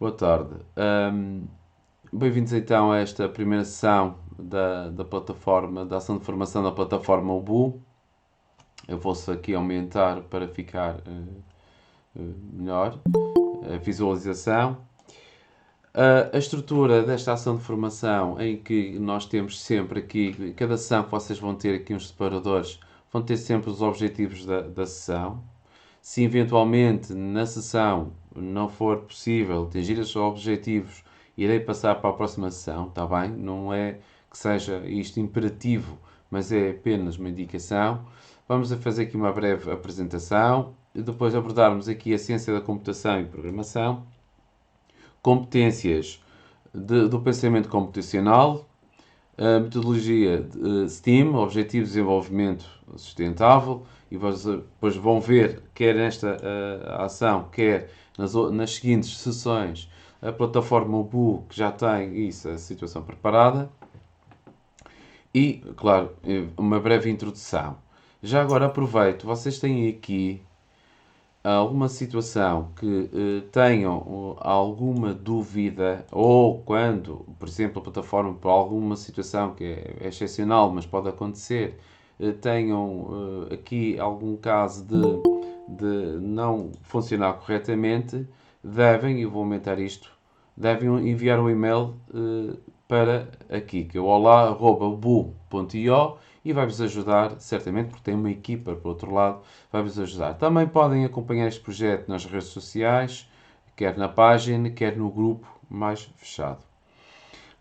Boa tarde. Bem-vindos então a esta primeira sessão da plataforma, da ação de formação da plataforma Ubu. Eu vou-se aqui aumentar para ficar melhor a visualização. A estrutura desta ação de formação, em que nós temos sempre aqui, cada sessão que vocês vão ter aqui uns separadores, vão ter sempre os objetivos da sessão. Se eventualmente na sessão não for possível atingir os objetivos, irei passar para a próxima sessão, está bem? Não é que seja isto imperativo, mas é apenas uma indicação. Vamos a fazer aqui uma breve apresentação e depois abordarmos aqui a ciência da computação e programação, competências do pensamento computacional, a metodologia de STEAM, Objetivos de Desenvolvimento Sustentável, e depois vão ver, quer nesta ação, quer nas seguintes sessões, a plataforma Ubu, que já tem isso, a situação preparada, e, claro, uma breve introdução. Já agora aproveito, vocês têm aqui alguma situação que tenham alguma dúvida ou quando, por exemplo, a plataforma por alguma situação que é excepcional, mas pode acontecer, tenham aqui algum caso de não funcionar corretamente, devem, e vou aumentar isto, devem enviar um e-mail para aqui, que é o olá@bu.io, e vai-vos ajudar, certamente, porque tem uma equipa por outro lado, vai-vos ajudar. Também podem acompanhar este projeto nas redes sociais, quer na página, quer no grupo mais fechado.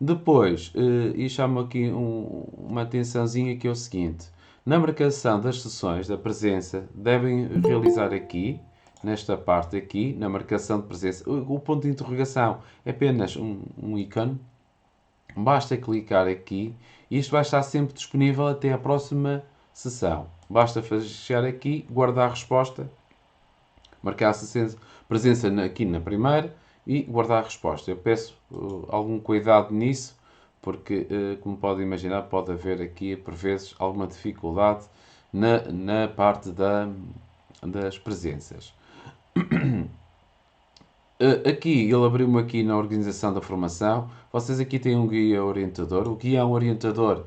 Depois, e chamo aqui uma atençãozinha que é o seguinte: na marcação das sessões da presença, devem realizar aqui, nesta parte aqui, na marcação de presença, o ponto de interrogação é apenas um ícone. Basta clicar aqui e isto vai estar sempre disponível até a próxima sessão. Basta chegar aqui, guardar a resposta, marcar a presença aqui na primeira e guardar a resposta. Eu peço algum cuidado nisso, porque, como podem imaginar, pode haver aqui, por vezes, alguma dificuldade na parte das presenças. Aqui, ele abriu-me aqui na organização da formação. Vocês aqui têm um guia orientador. O guia orientador,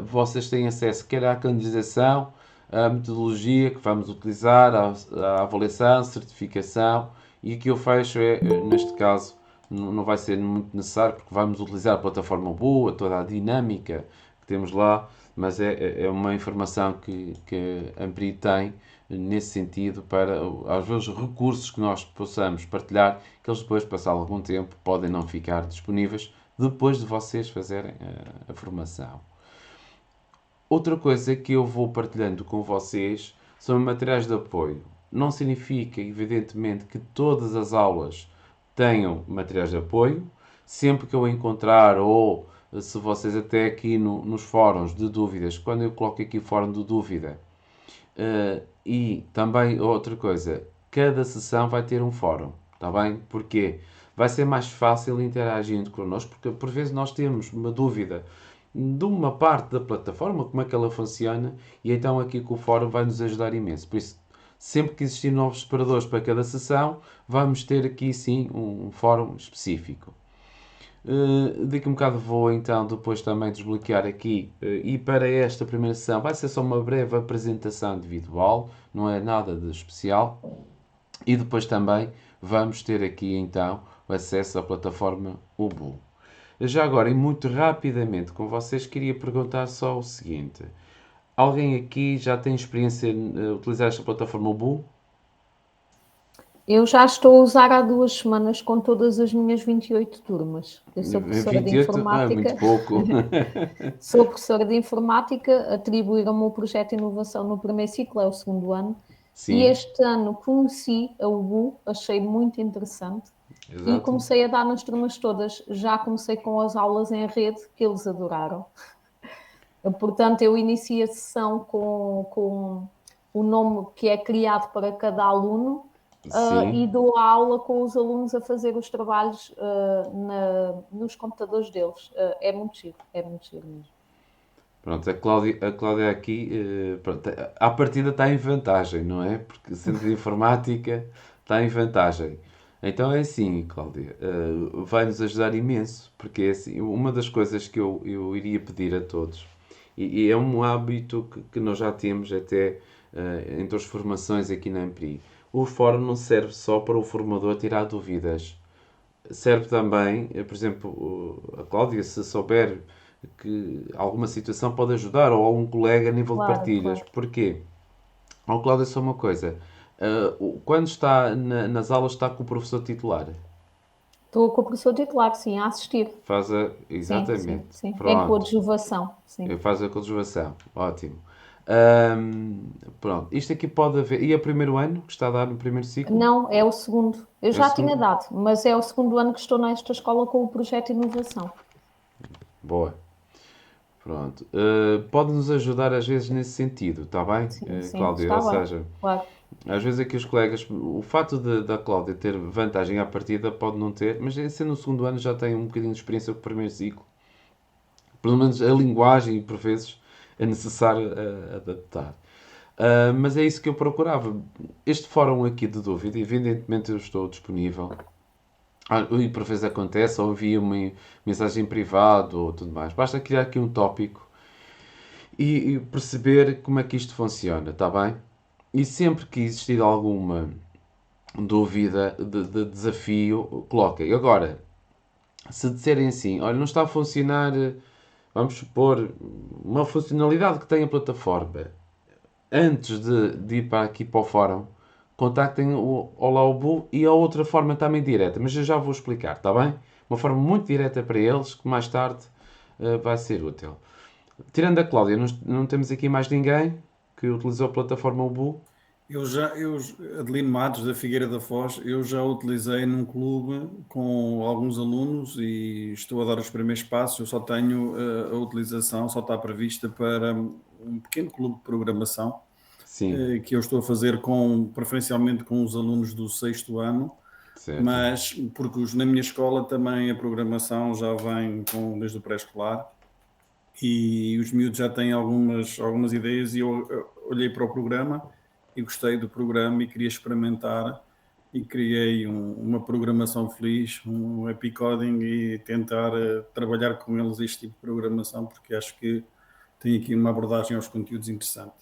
vocês têm acesso quer à canonização, à metodologia que vamos utilizar, à avaliação, certificação. E aqui eu fecho, neste caso, não vai ser muito necessário, porque vamos utilizar a plataforma boa, toda a dinâmica que temos lá, mas é uma informação que a Ampri tem nesse sentido para, às vezes, recursos que nós possamos partilhar, que eles depois, passado algum tempo, podem não ficar disponíveis depois de vocês fazerem a formação. Outra coisa que eu vou partilhando com vocês são materiais de apoio. Não significa, evidentemente, que todas as aulas tenham materiais de apoio. Sempre que eu encontrar, ou se vocês até aqui nos fóruns de dúvidas, quando eu coloco aqui fórum de dúvida, e também outra coisa, cada sessão vai ter um fórum, está bem? Porquê? Vai ser mais fácil interagindo connosco, porque por vezes nós temos uma dúvida de uma parte da plataforma, como é que ela funciona, e então aqui com o fórum vai nos ajudar imenso. Por isso, sempre que existir novos separadores para cada sessão, vamos ter aqui sim um fórum específico. Daqui a um bocado vou então depois também desbloquear aqui, e para esta primeira sessão vai ser só uma breve apresentação individual, não é nada de especial, e depois também vamos ter aqui então o acesso à plataforma Ubu. Já agora, e muito rapidamente com vocês, queria perguntar só o seguinte: alguém aqui já tem experiência em utilizar esta plataforma Ubu? Eu já estou a usar há 2 semanas com todas as minhas 28 turmas. Eu sou professora de 28? Ah, é muito informática. pouco. Sou professora de informática, atribuíram-me o projeto de inovação no primeiro ciclo, é o segundo ano. E Sim, este ano conheci a UBU, achei muito interessante e exato. comecei a dar nas turmas todas. Já comecei com as aulas em rede, que eles adoraram. Portanto, eu inicio a sessão com o nome que é criado para cada aluno e Sim. dou a aula com os alunos a fazer os trabalhos nos computadores deles. É muito giro mesmo. Pronto, a Cláudia aqui, pronto, à partida está em vantagem, não é? Porque sendo de informática está em vantagem. Então é assim, Cláudia, vai-nos ajudar imenso, porque é assim, uma das coisas que eu iria pedir a todos, e é um hábito que nós já temos até entre as formações aqui na Ampri, o fórum não serve só para o formador tirar dúvidas, serve também, por exemplo, a Cláudia, se souber que alguma situação pode ajudar, ou algum colega a nível de Claro, partilhas. claro. Porquê? Ao Cláudia, só uma coisa. Quando está nas aulas, está com o professor titular. Estou com o professor titular, sim, a assistir. Faz a. Sim, sim, Exatamente. sim. Em Pronto. coadjuvação, sim. Faz a conjugação. Ótimo. Ahm, pronto. Isto aqui pode haver. E é o primeiro ano que está a dar no primeiro ciclo? Não, é o segundo. Eu É o já tinha segundo? dado, mas é o segundo ano que estou nesta escola com o projeto de inovação. Boa. Pronto. Pode nos ajudar às vezes nesse sentido, está bem, Sim, sim, Cláudia? Ou está bem, seja, claro. às vezes aqui os colegas, o facto da Cláudia ter vantagem à partida pode não ter, mas sendo no segundo ano já tem um bocadinho de experiência com o primeiro ciclo. Pelo menos a linguagem, por vezes, é necessário adaptar. Mas é isso que eu procurava. Este fórum aqui de dúvida, evidentemente eu estou disponível. E por vezes acontece, ou envio uma mensagem em privado ou tudo mais. Basta criar aqui um tópico e perceber como é que isto funciona, está bem? E sempre que existir alguma dúvida de desafio, coloquem. Agora, se disserem assim, olha, não está a funcionar, vamos supor, uma funcionalidade que tem a plataforma, antes de ir para aqui para o fórum, contactem o Olá Ubu e a outra forma também direta, mas eu já vou explicar, está bem? Uma forma muito direta para eles, que mais tarde vai ser útil. Tirando a Cláudia, não temos aqui mais ninguém que utilizou a plataforma Ubu? Adelino Matos, da Figueira da Foz, eu já utilizei num clube com alguns alunos e estou a dar os primeiros passos. Eu só tenho a utilização, só está prevista para um pequeno clube de programação Sim, que eu estou a fazer preferencialmente com os alunos do sexto ano, certo. mas porque na minha escola também a programação já vem desde o pré-escolar e os miúdos já têm algumas ideias e eu olhei para o programa e gostei do programa e queria experimentar e criei uma programação feliz, um happy coding e tentar trabalhar com eles este tipo de programação porque acho que tem aqui uma abordagem aos conteúdos interessante.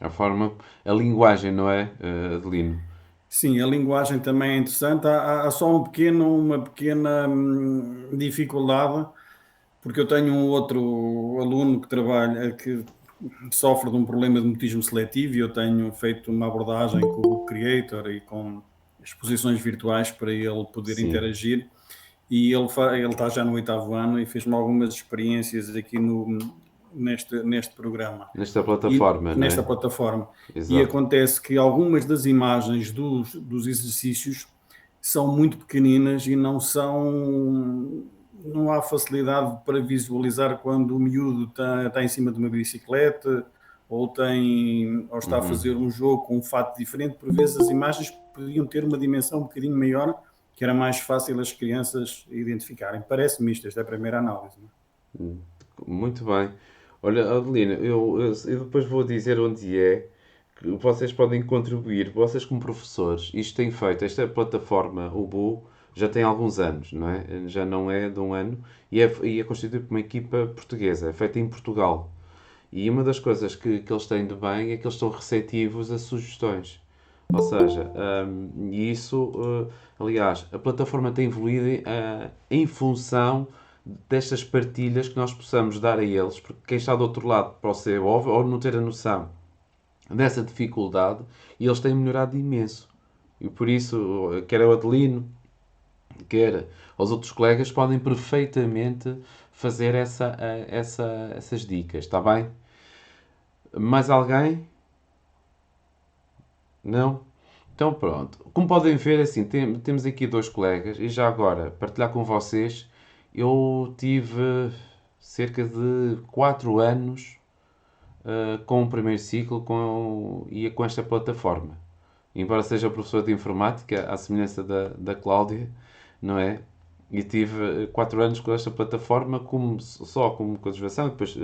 A forma, a linguagem, não é, Adelino? Sim, a linguagem também é interessante. Há só uma pequena dificuldade, porque eu tenho um outro aluno que trabalha, que sofre de um problema de mutismo seletivo e eu tenho feito uma abordagem com o Book Creator e com exposições virtuais para ele poder Sim, interagir e ele está já no oitavo ano e fez-me algumas experiências aqui neste programa nesta e plataforma, não nesta é? plataforma. E Exato. acontece que algumas das imagens dos exercícios são muito pequeninas e não há facilidade para visualizar quando o miúdo está em cima de uma bicicleta ou está a fazer um jogo com um fato diferente. Por vezes as imagens podiam ter uma dimensão um bocadinho maior, que era mais fácil as crianças identificarem. Parece-me isto, esta é a primeira análise. Não é? Muito bem. Olha, Adelina, eu depois vou dizer onde é que vocês podem contribuir. Vocês, como professores, isto tem feito, esta plataforma, o Bu, já tem alguns anos, não é? Já não é de um ano e é constituída por uma equipa portuguesa, é feita em Portugal. E uma das coisas que eles têm de bem é que eles estão receptivos a sugestões. Ou seja, e isso, aliás, a plataforma tem evoluído em função destas partilhas que nós possamos dar a eles, porque quem está do outro lado pode ser óbvio ou não ter a noção dessa dificuldade e eles têm melhorado imenso. E por isso, quer o Adelino, quer os outros colegas, podem perfeitamente fazer essas dicas, está bem? Mais alguém? Não? Então pronto. Como podem ver, assim, temos aqui dois colegas e já agora, partilhar com vocês, eu tive cerca de 4 anos com o primeiro ciclo e com esta plataforma. Embora seja professor de informática, à semelhança da Cláudia, não é? E tive 4 anos com esta plataforma só como conservação e depois,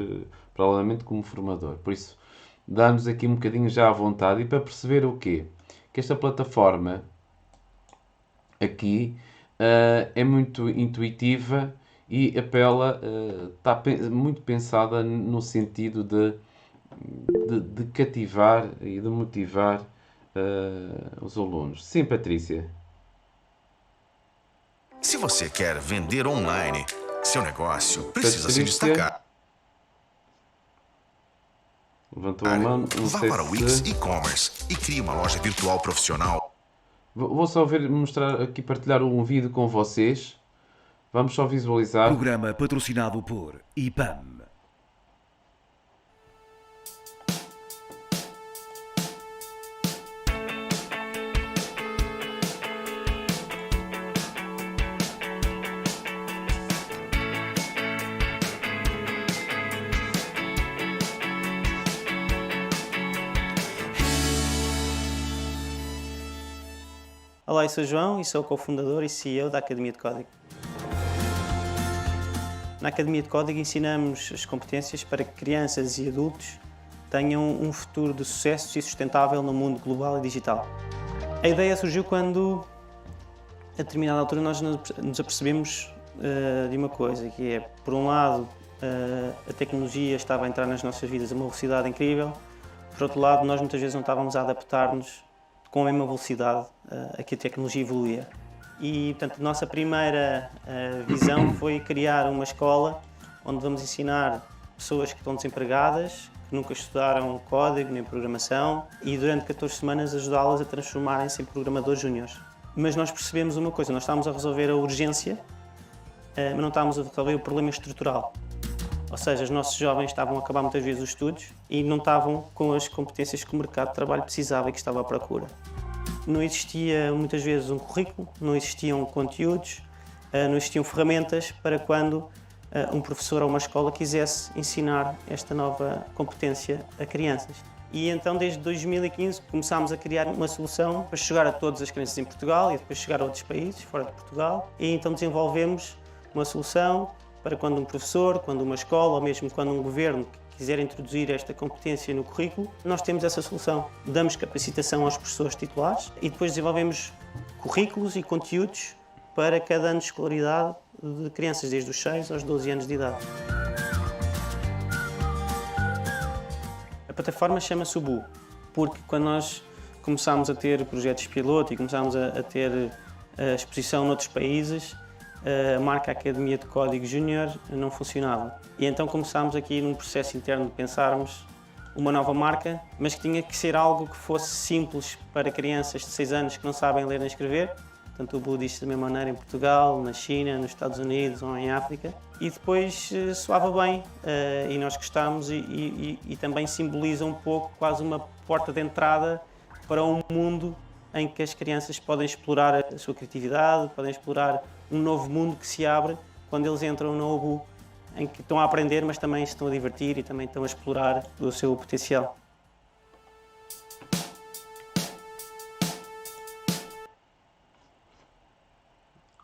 paralelamente, como formador. Por isso, dá-nos aqui um bocadinho já à vontade e para perceber o quê? Que esta plataforma aqui é muito intuitiva e apela, está muito pensada no sentido de cativar e de motivar os alunos. Sim, Patrícia. Se você quer vender online, seu negócio precisa se Patrícia destacar. levantou a mão, não Vá sei para o Wix se... e-commerce e crie uma loja virtual profissional. Vou só mostrar aqui, partilhar um vídeo com vocês. Vamos só visualizar. Programa patrocinado por IPAM. Olá, eu sou o João e sou cofundador e CEO da Academia de Código. Na Academia de Código ensinamos as competências para que crianças e adultos tenham um futuro de sucesso e sustentável no mundo global e digital. A ideia surgiu quando, a determinada altura, nós nos apercebemos de uma coisa, que é, por um lado, a tecnologia estava a entrar nas nossas vidas a uma velocidade incrível, por outro lado, nós muitas vezes não estávamos a adaptar-nos com a mesma velocidade a que a tecnologia evoluía. E, portanto, a nossa primeira visão foi criar uma escola onde vamos ensinar pessoas que estão desempregadas, que nunca estudaram código nem programação, e durante 14 semanas ajudá-las a transformarem-se em programadores júniores. Mas nós percebemos uma coisa, nós estávamos a resolver a urgência, mas não estávamos a resolver o problema estrutural. Ou seja, os nossos jovens estavam a acabar muitas vezes os estudos e não estavam com as competências que o mercado de trabalho precisava e que estava à procura. Não existia muitas vezes um currículo, não existiam conteúdos, não existiam ferramentas para quando um professor ou uma escola quisesse ensinar esta nova competência a crianças. E então, desde 2015, começámos a criar uma solução para chegar a todas as crianças em Portugal e depois chegar a outros países fora de Portugal. E então desenvolvemos uma solução para quando um professor, quando uma escola ou mesmo quando um governo quiser introduzir esta competência no currículo, nós temos essa solução. Damos capacitação aos professores titulares e depois desenvolvemos currículos e conteúdos para cada ano de escolaridade de crianças, desde os 6 aos 12 anos de idade. A plataforma chama-se Ubu, porque quando nós começámos a ter projetos piloto e começámos a ter a exposição noutros países, a marca Academia de Código Júnior não funcionava. E então começámos aqui num processo interno de pensarmos uma nova marca, mas que tinha que ser algo que fosse simples para crianças de 6 anos que não sabem ler nem escrever. Portanto, o Bu diz da mesma maneira em Portugal, na China, nos Estados Unidos ou em África. E depois soava bem e nós gostámos e também simboliza um pouco quase uma porta de entrada para um mundo em que as crianças podem explorar a sua criatividade, podem explorar um novo mundo que se abre quando eles entram no Ubu, em que estão a aprender, mas também se estão a divertir e também estão a explorar o seu potencial.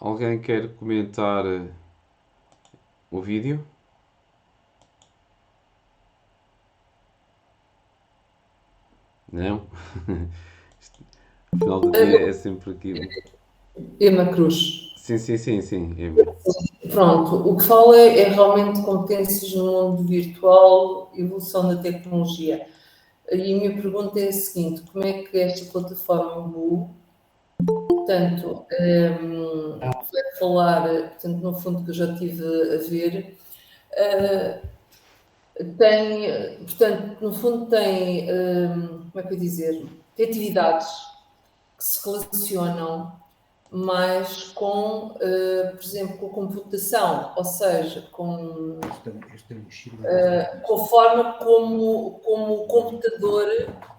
Alguém quer comentar o vídeo? Não? Final do dia é sempre aquilo. Ema Cruz. Sim. Pronto, o que fala é realmente competências no mundo virtual, evolução da tecnologia. E a minha pergunta é a seguinte: como é que esta plataforma Bu, portanto, vai falar, portanto, no fundo que eu já estive a ver, tem, portanto, no fundo tem, como é que eu ia dizer, tem atividades que se relacionam mais com, por exemplo, com a computação, ou seja, com a forma como o computador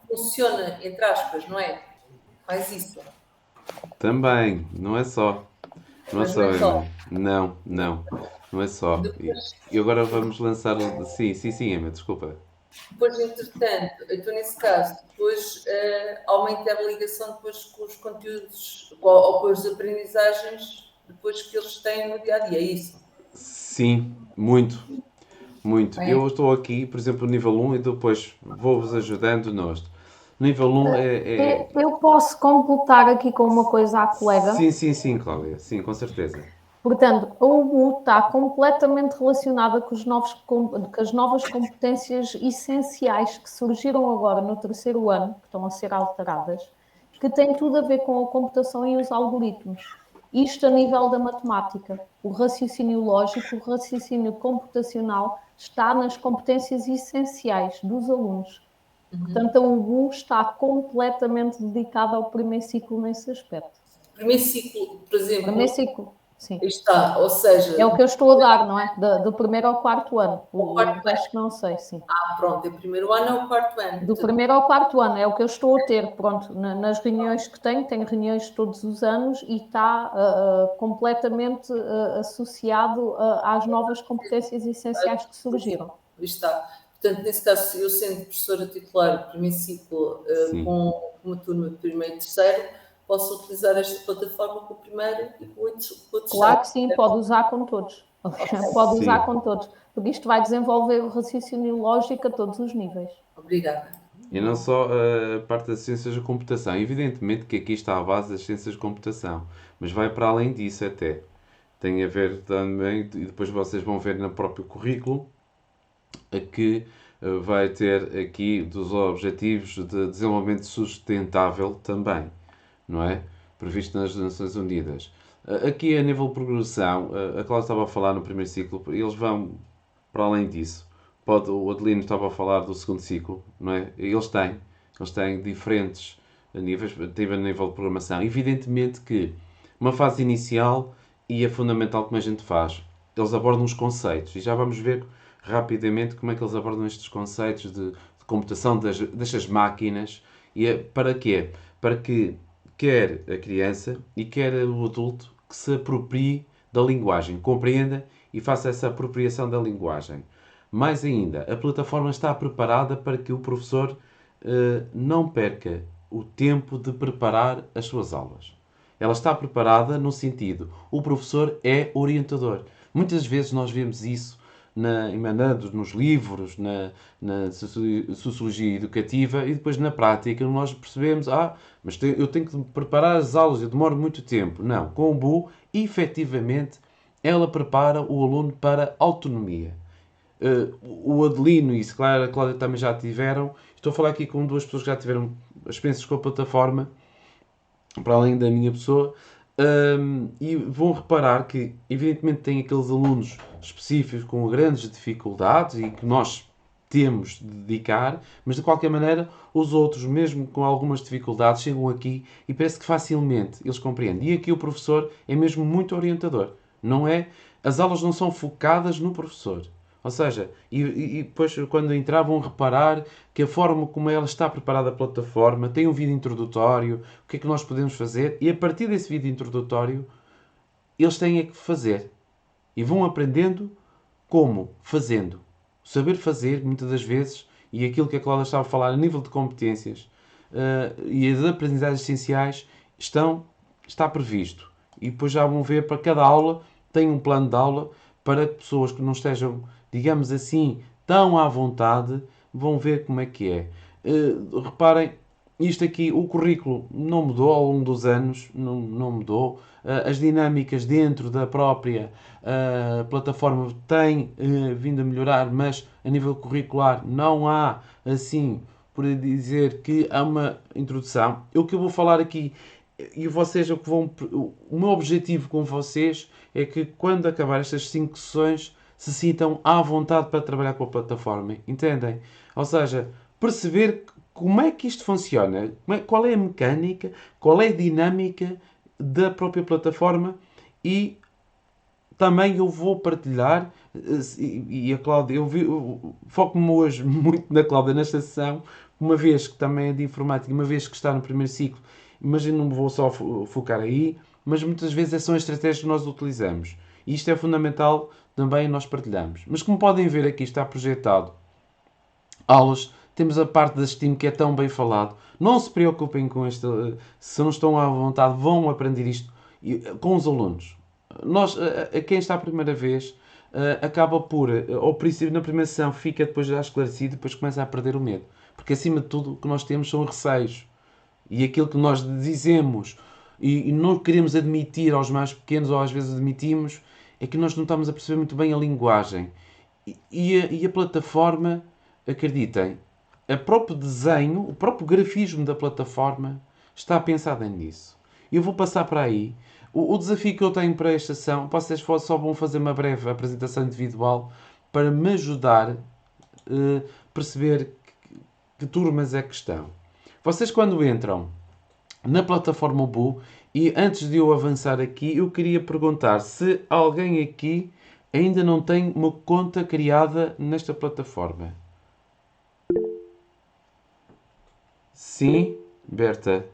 funciona, entre aspas, não é? Faz isso. Também, não é só. Não é Mas só, não é só. Emma. Não é só. E agora vamos lançar. Sim, Emma, desculpa. Depois, entretanto, então nesse caso, depois há uma interligação depois com os conteúdos ou com as aprendizagens depois que eles têm no dia a dia, é isso? Sim, muito. É. Eu estou aqui, por exemplo, no nível 1 e depois vou-vos ajudando nós. Nível 1 Eu posso completar aqui com uma coisa à colega. Sim, Cláudia. Sim, com certeza. Portanto, a UBU está completamente relacionada com as novas competências essenciais que surgiram agora no terceiro ano, que estão a ser alteradas, que têm tudo a ver com a computação e os algoritmos. Isto a nível da matemática. O raciocínio lógico, o raciocínio computacional está nas competências essenciais dos alunos. Portanto, a UBU está completamente dedicada ao primeiro ciclo nesse aspecto. Primeiro ciclo, por exemplo, Primeiro ciclo, sim. está, ou seja... É o que eu estou a dar, não é? Do primeiro ao quarto ano. O resto não sei, sim. Pronto, é o primeiro ano ou o quarto ano? Do primeiro ao quarto ano, é o que eu estou a ter, pronto, nas reuniões que tenho reuniões todos os anos e está completamente associado às novas competências essenciais que surgiram. Está. Portanto, nesse caso, eu sendo professora titular do primeiro ciclo com uma turma de primeiro e terceiro, posso utilizar esta plataforma com o primeiro e com o outro. Claro que sim, pode usar com todos. Pode usar com todos, porque isto vai desenvolver o raciocínio lógico a todos os níveis. Obrigada. E não só a parte das ciências da computação. Evidentemente que aqui está a base das ciências de computação, mas vai para além disso até. Tem a ver também, e depois vocês vão ver no próprio currículo, que vai ter aqui dos objetivos de desenvolvimento sustentável também, não é? Previsto nas Nações Unidas. Aqui a nível de progressão, a Cláudia estava a falar no primeiro ciclo, eles vão para além disso. O Adelino estava a falar do segundo ciclo, não é? Eles têm diferentes níveis, teve a nível de programação. Evidentemente que uma fase inicial e é fundamental como a gente faz. Eles abordam os conceitos e já vamos ver rapidamente como é que eles abordam estes conceitos de computação destas máquinas. E para quê? Para que quer a criança e quer o adulto que se aproprie da linguagem, compreenda e faça essa apropriação da linguagem. Mais ainda, a plataforma está preparada para que o professor não perca o tempo de preparar as suas aulas. Ela está preparada no sentido, o professor é orientador. Muitas vezes nós vemos isso emanando nos livros, na sociologia educativa e depois na prática nós percebemos, mas eu tenho que preparar as aulas, eu demoro muito tempo. Não, com o BU, efetivamente, ela prepara o aluno para autonomia. O Adelino e a Cláudia também já tiveram. Estou a falar aqui com duas pessoas que já tiveram experiências com a plataforma, para além da minha pessoa, e vão reparar que, evidentemente, tem aqueles alunos específicos com grandes dificuldades e que nós temos de dedicar, mas de qualquer maneira, os outros, mesmo com algumas dificuldades, chegam aqui e parece que facilmente eles compreendem. E aqui o professor é mesmo muito orientador, não é? As aulas não são focadas no professor. Ou seja, e depois quando entrar vão reparar que a forma como ela está preparada a plataforma tem um vídeo introdutório, o que é que nós podemos fazer, e a partir desse vídeo introdutório eles têm que fazer. E vão aprendendo como? Fazendo. Saber fazer, muitas das vezes, e aquilo que a Cláudia estava a falar a nível de competências e as aprendizagens essenciais está previsto. E depois já vão ver para cada aula, tem um plano de aula para pessoas que não estejam, digamos assim, tão à vontade, vão ver como é que é. Reparem, isto aqui, o currículo não mudou ao longo dos anos, não mudou. As dinâmicas dentro da própria plataforma têm vindo a melhorar, mas a nível curricular não há, assim, por dizer que há uma introdução. O que eu vou falar aqui, e vocês, o meu objetivo com vocês é que quando acabar estas 5 sessões se sintam à vontade para trabalhar com a plataforma, entendem? Ou seja, perceber como é que isto funciona, qual é a mecânica, qual é a dinâmica da própria plataforma e também eu vou partilhar, e a Cláudia, eu foco-me hoje muito na Cláudia nesta sessão, uma vez que também é de informática, uma vez que está no primeiro ciclo, mas eu não me vou só focar aí, mas muitas vezes são as estratégias que nós utilizamos. E isto é fundamental também nós partilhamos. Mas como podem ver aqui está projetado aulas, temos a parte da STEAM que é tão bem falado. Não se preocupem com esta, se não estão à vontade, vão aprender isto com os alunos. Nós, quem está a primeira vez, acaba por, ao princípio, na primeira sessão, fica depois já esclarecido, depois começa a perder o medo. Porque acima de tudo o que nós temos são receios. E aquilo que nós dizemos e não queremos admitir aos mais pequenos, ou às vezes admitimos, é que nós não estamos a perceber muito bem a linguagem. E a plataforma, acreditem, o próprio desenho, o próprio grafismo da plataforma está pensada nisso. Eu vou passar para aí. O desafio que eu tenho para esta sessão, vocês só vão fazer uma breve apresentação individual para me ajudar a perceber que turmas é que estão. Vocês quando entram na plataforma Bu, e antes de eu avançar aqui, eu queria perguntar se alguém aqui ainda não tem uma conta criada nesta plataforma. Sim, Berta.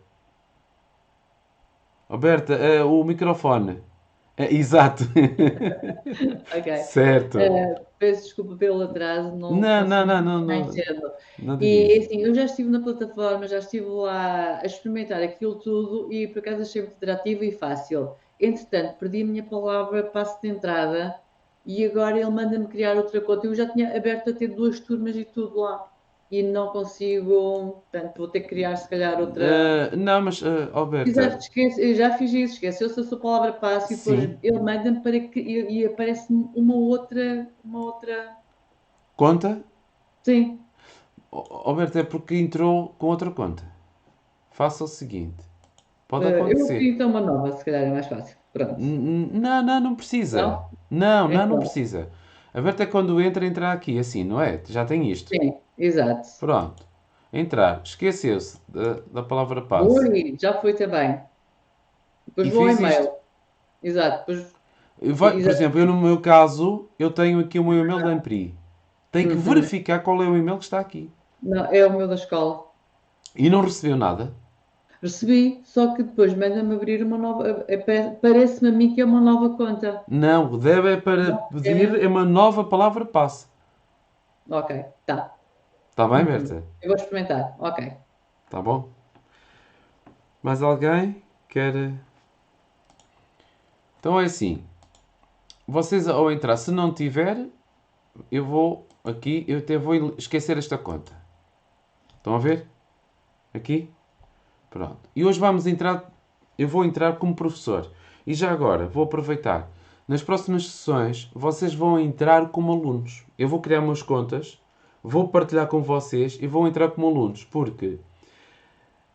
Oh, Berta, o microfone. Exato. Ok. Certo. Peço desculpa pelo atraso, não Não. mais cedo. Nada E disso. assim, eu já estive na plataforma, já estive lá a experimentar aquilo tudo e por acaso achei muito interativo e fácil. Entretanto, perdi a minha palavra passo de entrada e agora ele manda-me criar outra conta. Eu já tinha aberto a ter 2 turmas e tudo lá. E não consigo, portanto, vou ter que criar se calhar outra. Não, mas, Berta, Exato, eu já fiz isso, esqueceu-se a sua palavra passe e depois sim. ele manda-me para que e aparece-me uma outra. Conta? Sim, Berta, é porque entrou com outra conta. Faça o seguinte. Pode eu vou acontecer. pedir então uma nova, se calhar é mais fácil. Pronto. Não precisa. Não? Não Então, precisa. A Berta é quando entra aqui, assim, não é? Já tem isto. sim, exato. Pronto. Entrar. Esqueceu-se da palavra passe. Oi, já foi também. Depois E vou ao fez e-mail. isto. Exato, depois. Por Exato. exemplo, eu no meu caso, eu tenho aqui o meu e-mail da Ampri. Tenho que Uhum. verificar qual é o e-mail que está aqui. Não, é o meu da escola. E não recebeu nada. Recebi, só que depois manda-me abrir uma nova. Parece-me a mim que é uma nova conta. Não, deve é para Não, pedir uma nova palavra passe. Ok, tá. Está bem, Uhum. Berta? Eu vou experimentar. Ok. Está bom? Mais alguém quer? Então é assim. Vocês ao entrar, se não tiver, eu vou aqui, eu até vou esquecer esta conta. Estão a ver? Aqui? Pronto. E hoje vamos entrar, eu vou entrar como professor. E já agora, vou aproveitar. Nas próximas sessões, vocês vão entrar como alunos. Eu vou criar umas contas, vou partilhar com vocês e vou entrar como alunos. Porque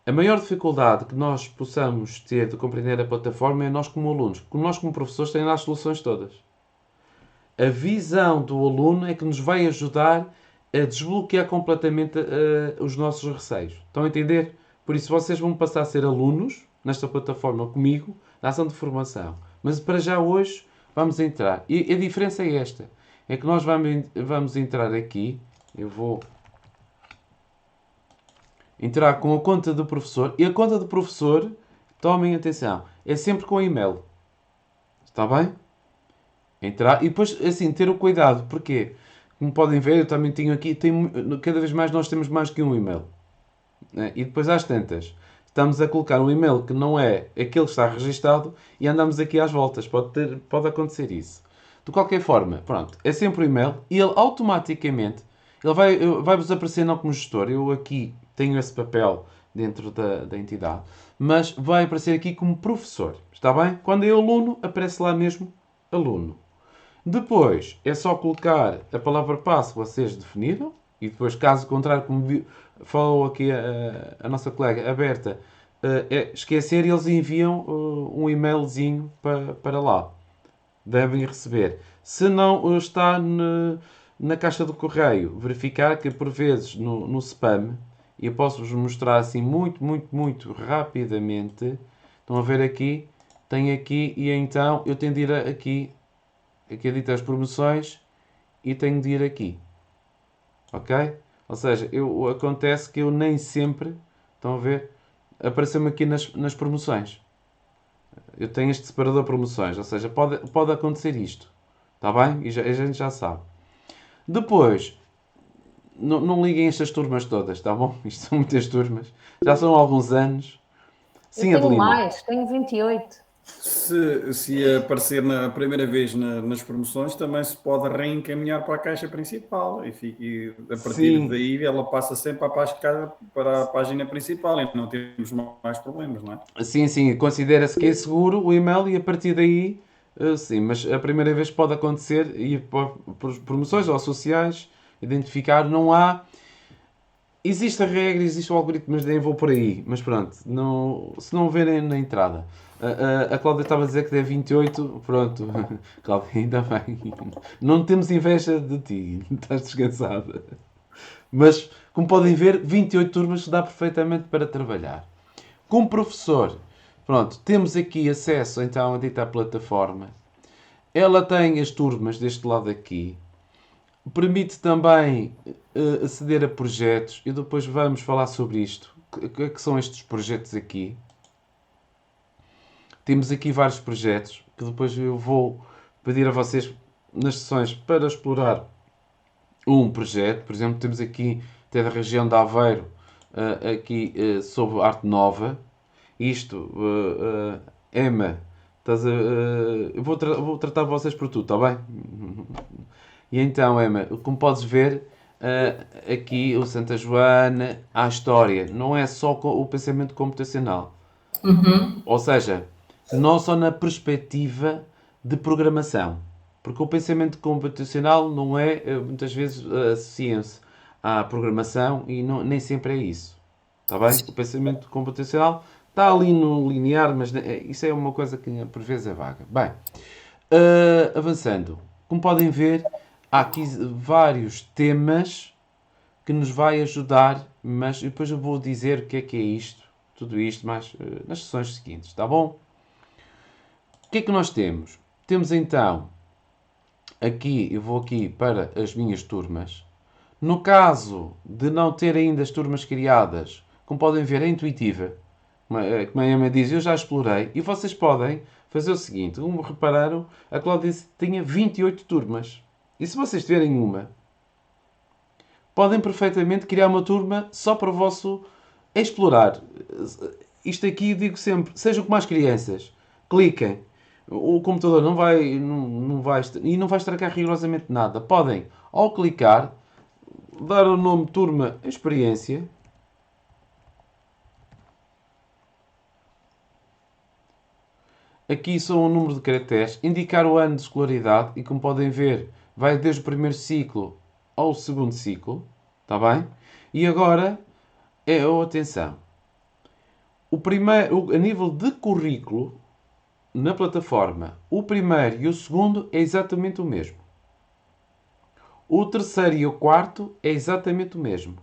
a maior dificuldade que nós possamos ter de compreender a plataforma é nós como alunos. Porque nós como professores temos as soluções todas. A visão do aluno é que nos vai ajudar a desbloquear completamente os nossos receios. Estão a entender? Por isso vocês vão passar a ser alunos nesta plataforma comigo, na ação de formação. Mas para já hoje vamos entrar. E a diferença é esta. É que nós vamos entrar aqui. Eu vou entrar com a conta do professor. E a conta do professor, tomem atenção, é sempre com e-mail. Está bem? Entrar e depois, assim, ter o cuidado. Porquê? Como podem ver, eu também tenho aqui, cada vez mais nós temos mais que um e-mail. Né? E depois às tantas, estamos a colocar um e-mail que não é aquele que está registado e andamos aqui às voltas. Pode acontecer isso. De qualquer forma, pronto, é sempre o e-mail e ele automaticamente, ele vai-vos aparecer não como gestor. Eu aqui tenho esse papel dentro da entidade, mas vai aparecer aqui como professor. Está bem? Quando é aluno, aparece lá mesmo aluno. Depois, é só colocar a palavra passe que vocês definiram e depois, caso contrário, como falou aqui a nossa colega, a Berta, esquecer, eles enviam um e-mailzinho para lá. Devem receber. Se não está na caixa do correio, verificar que por vezes no spam, e eu posso-vos mostrar assim muito rapidamente, estão a ver aqui, tem aqui, e então eu tenho de ir aqui edita as promoções e tenho de ir aqui. Ok? Ou seja, acontece que eu nem sempre, estão a ver, apareceu-me aqui nas promoções. Eu tenho este separador de promoções, ou seja, pode acontecer isto. Está bem? E a gente já sabe. Depois, não liguem estas turmas todas, está bom? Isto são muitas turmas. Já são há alguns anos. Sim, eu tenho Adelina. mais, tenho 28. Se aparecer na primeira vez nas promoções, também se pode reencaminhar para a caixa principal e a partir Sim, daí ela passa sempre para a página principal e não temos mais problemas, não é? sim, sim, considera-se que é seguro o e-mail e a partir daí, sim, mas a primeira vez pode acontecer e por promoções ou sociais, identificar, não há. Existe a regra, existe o algoritmo, mas nem vou por aí. Mas pronto, não, se não verem na entrada. A Cláudia estava a dizer que é 28. Pronto, Cláudia, ainda bem. Não temos inveja de ti, estás descansada. Mas, como podem ver, 28 turmas dá perfeitamente para trabalhar. Como professor, pronto, temos aqui acesso então a dita plataforma. Ela tem as turmas deste lado aqui. Permite também aceder a projetos e depois vamos falar sobre isto. O que são estes projetos aqui? Temos aqui vários projetos que depois eu vou pedir a vocês nas sessões para explorar um projeto. Por exemplo, temos aqui até da região de Aveiro, aqui sobre arte nova. Isto, Emma, eu vou tratar vocês por tudo, está bem? E então, Emma, como podes ver, aqui o Santa Joana, há história. Não é só o pensamento computacional. Ou seja, não só na perspectiva de programação. Porque o pensamento computacional não é, muitas vezes, associa-se à programação e nem sempre é isso. Está bem? O pensamento computacional está ali no linear, mas isso é uma coisa que por vezes é vaga. Bem, avançando. Como podem ver, há aqui vários temas que nos vai ajudar, mas depois eu vou dizer o que é isto, tudo isto, mas nas sessões seguintes, tá bom? O que é que nós temos? Temos então, aqui, eu vou aqui para as minhas turmas. No caso de não ter ainda as turmas criadas, como podem ver, é intuitiva. Como a Emma diz, eu já explorei. E vocês podem fazer o seguinte, como repararam, a Cláudia disse que tinha 28 turmas. E se vocês tiverem uma, podem perfeitamente criar uma turma só para o vosso explorar. Isto aqui digo sempre, sejam como as crianças. Cliquem. O computador não vai estragar rigorosamente nada. Podem, ao clicar, dar o nome turma experiência. Aqui são o número de caracteres, indicar o ano de escolaridade e como podem ver, vai desde o primeiro ciclo ao segundo ciclo, está bem? E agora, atenção, a nível de currículo, na plataforma, o primeiro e o segundo é exatamente o mesmo. O terceiro e o quarto é exatamente o mesmo.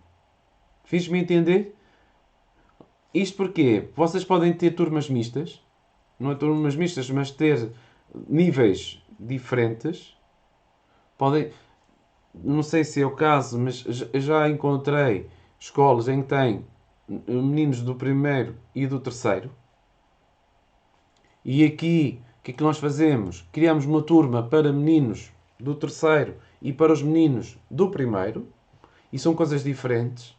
Fiz-me entender? Isto porque vocês podem ter turmas mistas, não é turmas mistas, mas ter níveis diferentes. Podem, não sei se é o caso, mas já encontrei escolas em que têm meninos do primeiro e do terceiro. E aqui, o que é que nós fazemos? Criamos uma turma para meninos do terceiro e para os meninos do primeiro. E são coisas diferentes.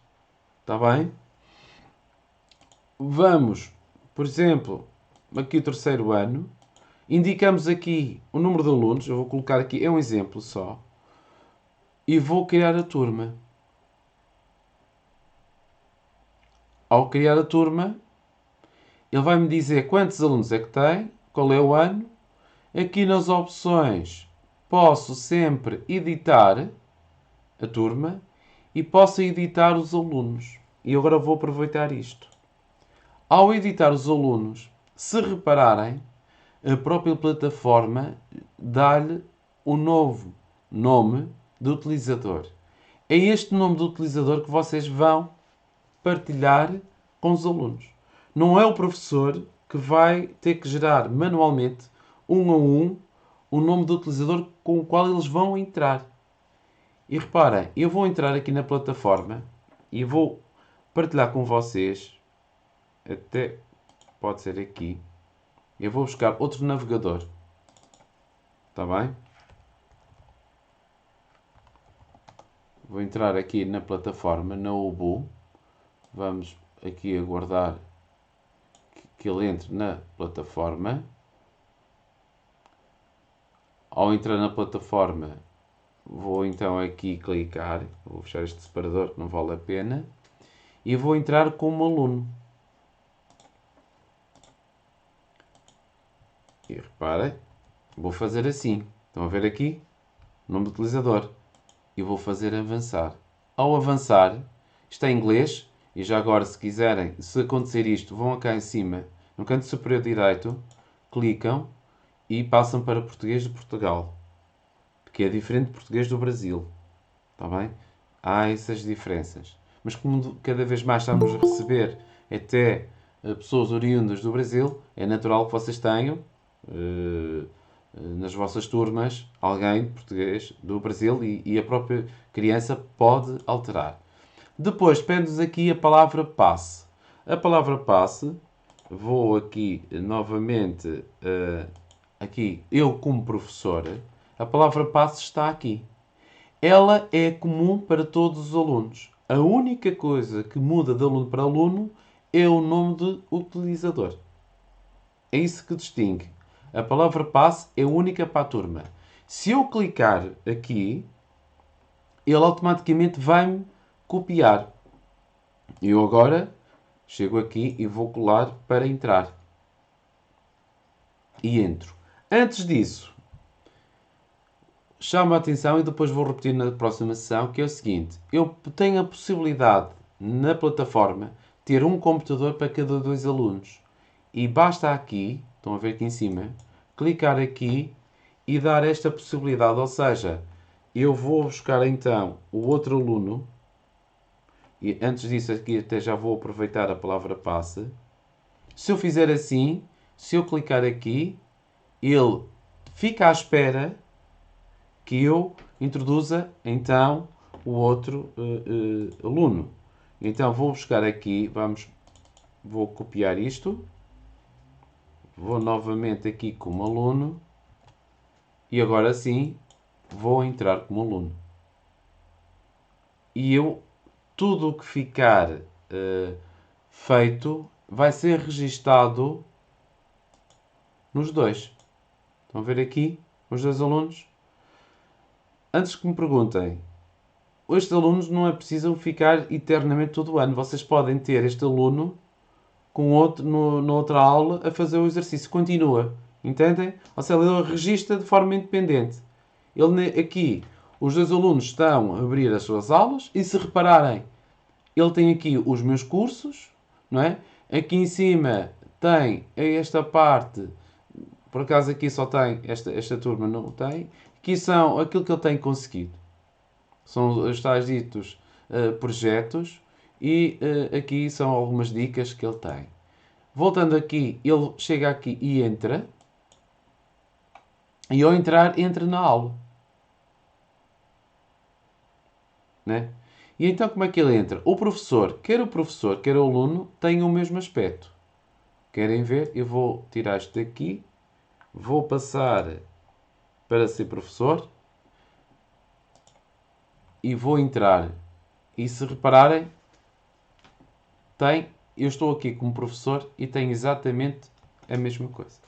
Está bem? Vamos, por exemplo, aqui o terceiro ano. Indicamos aqui o número de alunos. Eu vou colocar aqui, é um exemplo só. E vou criar a turma. Ao criar a turma, ele vai-me dizer quantos alunos é que tem, qual é o ano. Aqui nas opções posso sempre editar a turma e posso editar os alunos. E agora vou aproveitar isto. Ao editar os alunos, se repararem, a própria plataforma dá-lhe um novo nome de utilizador. É este nome do utilizador que vocês vão partilhar com os alunos. Não é o professor que vai ter que gerar manualmente, um a um, o nome do utilizador com o qual eles vão entrar. E reparem, eu vou entrar aqui na plataforma e vou partilhar com vocês, até pode ser aqui, eu vou buscar outro navegador. Está bem? Vou entrar aqui na plataforma, na Ubu. Vamos aqui aguardar que ele entre na plataforma. Ao entrar na plataforma, vou então aqui clicar, vou fechar este separador que não vale a pena, e vou entrar como aluno. E reparem, vou fazer assim. Estão a ver aqui? Nome do utilizador. E vou fazer avançar. Ao avançar, está em inglês, e já agora, se quiserem, se acontecer isto, vão cá em cima, no canto superior direito, clicam e passam para português de Portugal, que é diferente de português do Brasil. Está bem? Há essas diferenças. Mas como cada vez mais estamos a receber até pessoas oriundas do Brasil, é natural que vocês tenham nas vossas turmas alguém de português do Brasil e a própria criança pode alterar. Depois pede-nos aqui a palavra passe. A palavra passe, vou aqui novamente, aqui eu como professor, a palavra passe está aqui. Ela é comum para todos os alunos. A única coisa que muda de aluno para aluno é o nome do utilizador. É isso que distingue. A palavra passe é única para a turma. Se eu clicar aqui, ele automaticamente vai-me copiar. Eu agora chego aqui e vou colar para entrar. E entro. Antes disso, chamo a atenção e depois vou repetir na próxima sessão, que é o seguinte. Eu tenho a possibilidade, na plataforma, ter um computador para cada 2 alunos. E basta aqui, estão a ver aqui em cima, clicar aqui e dar esta possibilidade. Ou seja, eu vou buscar então o outro aluno. E antes disso aqui até já vou aproveitar a palavra passe. Se eu fizer assim, se eu clicar aqui, ele fica à espera que eu introduza então o outro aluno. Então vou buscar aqui, vou copiar isto, vou novamente aqui como aluno e agora sim vou entrar como aluno. E tudo o que ficar feito vai ser registado nos dois. Estão a ver aqui os 2 alunos? Antes que me perguntem, estes alunos não é preciso ficar eternamente todo o ano. Vocês podem ter este aluno com outro, na outra aula a fazer o exercício. Continua. Entendem? Ou seja, ele registra de forma independente. Aqui, os 2 alunos estão a abrir as suas aulas e se repararem, ele tem aqui os meus cursos, não é? Aqui em cima tem esta parte, por acaso aqui só tem, esta turma não tem. Aqui são aquilo que ele tem conseguido. São os tais ditos projetos e aqui são algumas dicas que ele tem. Voltando aqui, ele chega aqui e entra. E ao entrar, entra na aula. Né? E então como é que ele entra? O professor, quer o aluno, têm o mesmo aspecto. Querem ver? Eu vou tirar isto daqui. Vou passar para ser professor. E vou entrar. E se repararem, eu estou aqui como professor e tenho exatamente a mesma coisa.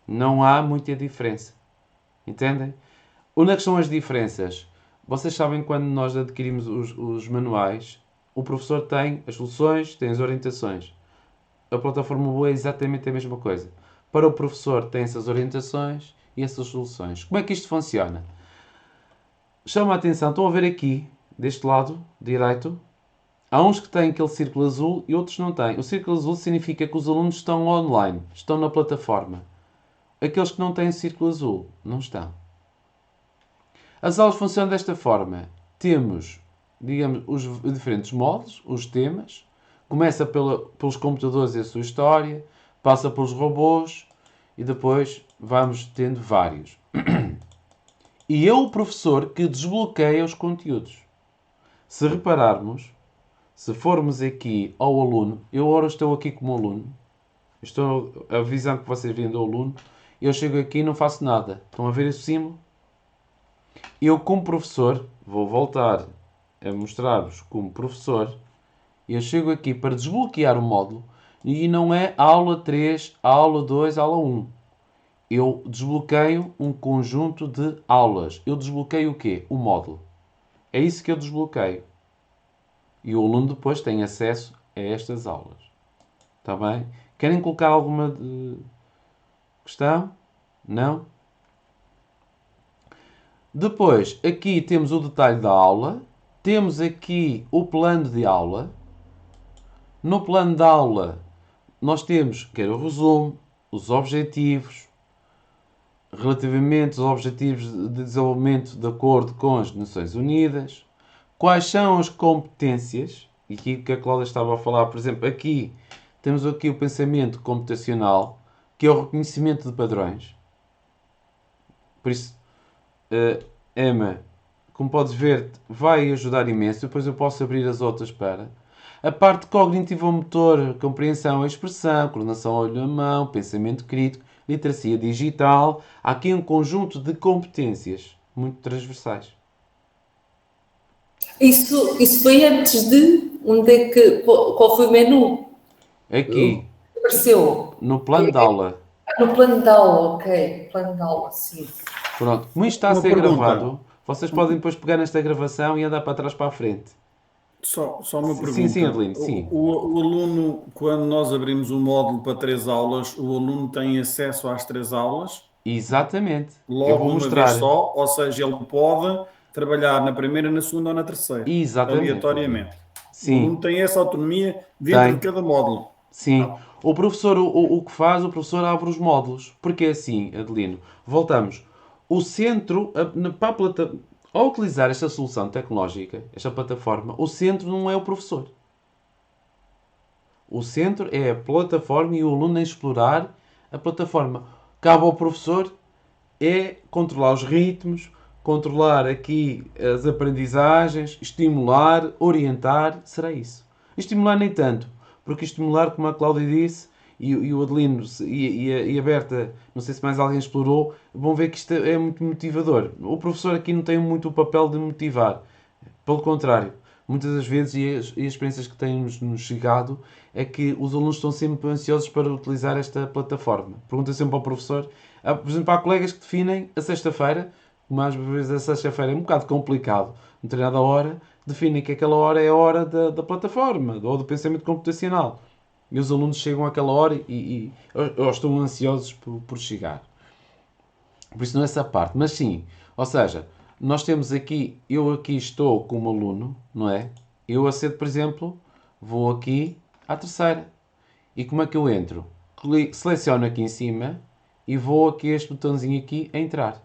Não há muita diferença. Entendem? Onde é que são as diferenças? Vocês sabem quando nós adquirimos os manuais, o professor tem as soluções, tem as orientações. A plataforma boa é exatamente a mesma coisa. Para o professor tem essas orientações e essas soluções. Como é que isto funciona? Chama a atenção, estão a ver aqui, deste lado direito, há uns que têm aquele círculo azul e outros não têm. O círculo azul significa que os alunos estão online, estão na plataforma. Aqueles que não têm círculo azul, não estão. As aulas funcionam desta forma. Temos, digamos, os diferentes modos, os temas. Começa pelos computadores e a sua história, passa pelos robôs e depois vamos tendo vários. E é o professor que desbloqueia os conteúdos. Se repararmos, se formos aqui ao aluno, eu agora estou aqui como aluno, estou avisando que vocês vêm do aluno, eu chego aqui e não faço nada. Estão a ver esse símbolo? Eu, como professor, vou voltar a mostrar-vos como professor. Eu chego aqui para desbloquear o módulo e não é a aula 3, a aula 2, a aula 1. Eu desbloqueio um conjunto de aulas. Eu desbloqueio o quê? O módulo. É isso que eu desbloqueio. E o aluno depois tem acesso a estas aulas. Está bem? Querem colocar alguma questão? Não? Depois, aqui temos o detalhe da aula. Temos aqui o plano de aula. No plano de aula, nós temos, quer o resumo, os objetivos, relativamente aos objetivos de desenvolvimento de acordo com as Nações Unidas, quais são as competências, e aqui que a Cláudia estava a falar, por exemplo, aqui temos aqui o pensamento computacional, que é o reconhecimento de padrões. Por isso, Emma, como podes ver, vai ajudar imenso. Depois eu posso abrir as outras para... A parte cognitivo-motor, compreensão e expressão, coordenação olho-mão, pensamento crítico, literacia digital. Há aqui um conjunto de competências muito transversais. Isso foi antes de... Qual foi o menu? Aqui. Apareceu. No plano de aula. No plano de aula, ok. Plano de aula, sim. Pronto. Como isto está a ser gravado, vocês podem depois pegar nesta gravação e andar para trás para a frente. Só uma pergunta. Sim, Adelino, sim. O aluno, quando nós abrimos o módulo para 3 aulas, o aluno tem acesso às 3 aulas? Exatamente. Logo eu vou uma mostrar. vez só, ou seja, ele pode trabalhar na primeira, na segunda ou na terceira. Exatamente. Aleatoriamente. Sim. O aluno tem essa autonomia dentro de cada módulo. Sim. O professor, o que faz, o professor abre os módulos. Porque é assim, Adelino, voltamos. O centro, ao utilizar esta solução tecnológica, esta plataforma, o centro não é o professor. O centro é a plataforma e o aluno a explorar a plataforma. Cabe ao professor é controlar os ritmos, controlar aqui as aprendizagens, estimular, orientar, será isso. Estimular nem tanto, porque estimular, como a Cláudia disse, e o Adelino e a Berta, não sei se mais alguém explorou, vão ver que isto é muito motivador. O professor aqui não tem muito o papel de motivar. Pelo contrário, muitas das vezes, e as experiências que têm-nos chegado, é que os alunos estão sempre ansiosos para utilizar esta plataforma. Pergunta sempre ao professor. Por exemplo, há colegas que definem a sexta-feira, mas às vezes a sexta-feira é um bocado complicado, determinada hora, definem que aquela hora é a hora da plataforma, ou do pensamento computacional. E os alunos chegam àquela hora ou estão ansiosos por chegar. Por isso não é essa parte. Mas sim, ou seja, nós temos aqui, eu aqui estou como aluno, não é? Eu acedo, por exemplo, vou aqui à terceira. E como é que eu entro? Seleciono aqui em cima e vou aqui a este botãozinho aqui a entrar.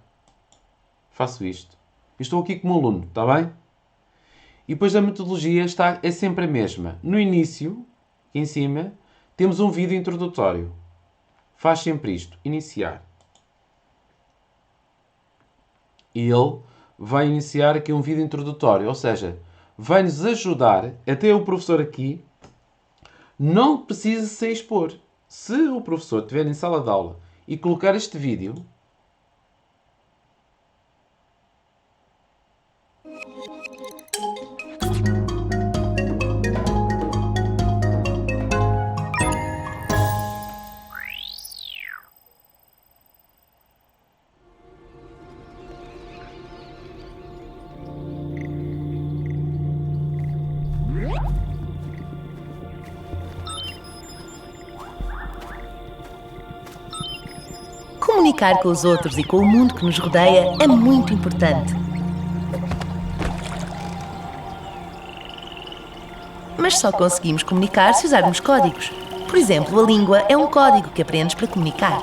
Faço isto. Eu estou aqui como aluno, está bem? E depois a metodologia é sempre a mesma. No início, aqui em cima, temos um vídeo introdutório. Faz sempre isto. Iniciar. E ele vai iniciar aqui um vídeo introdutório. Ou seja, vai-nos ajudar, até o professor aqui, não precisa se expor. Se o professor estiver em sala de aula e colocar este vídeo, comunicar com os outros e com o mundo que nos rodeia é muito importante. Mas só conseguimos comunicar se usarmos códigos. Por exemplo, a língua é um código que aprendes para comunicar.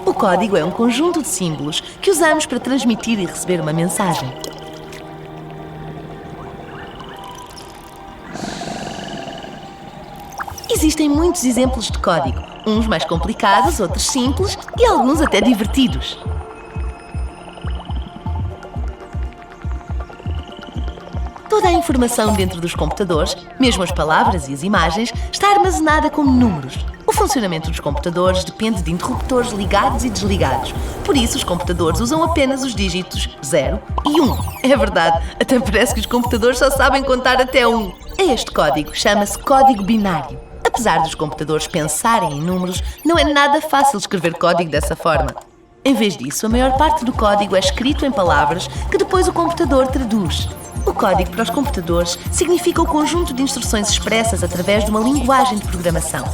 O código é um conjunto de símbolos que usamos para transmitir e receber uma mensagem. Existem muitos exemplos de código, uns mais complicados, outros simples e alguns até divertidos. Toda a informação dentro dos computadores, mesmo as palavras e as imagens, está armazenada como números. O funcionamento dos computadores depende de interruptores ligados e desligados. Por isso, os computadores usam apenas os dígitos 0 e 1. É verdade, até parece que os computadores só sabem contar até 1. Este código chama-se código binário. Apesar dos computadores pensarem em números, não é nada fácil escrever código dessa forma. Em vez disso, a maior parte do código é escrito em palavras que depois o computador traduz. O código para os computadores significa o conjunto de instruções expressas através de uma linguagem de programação.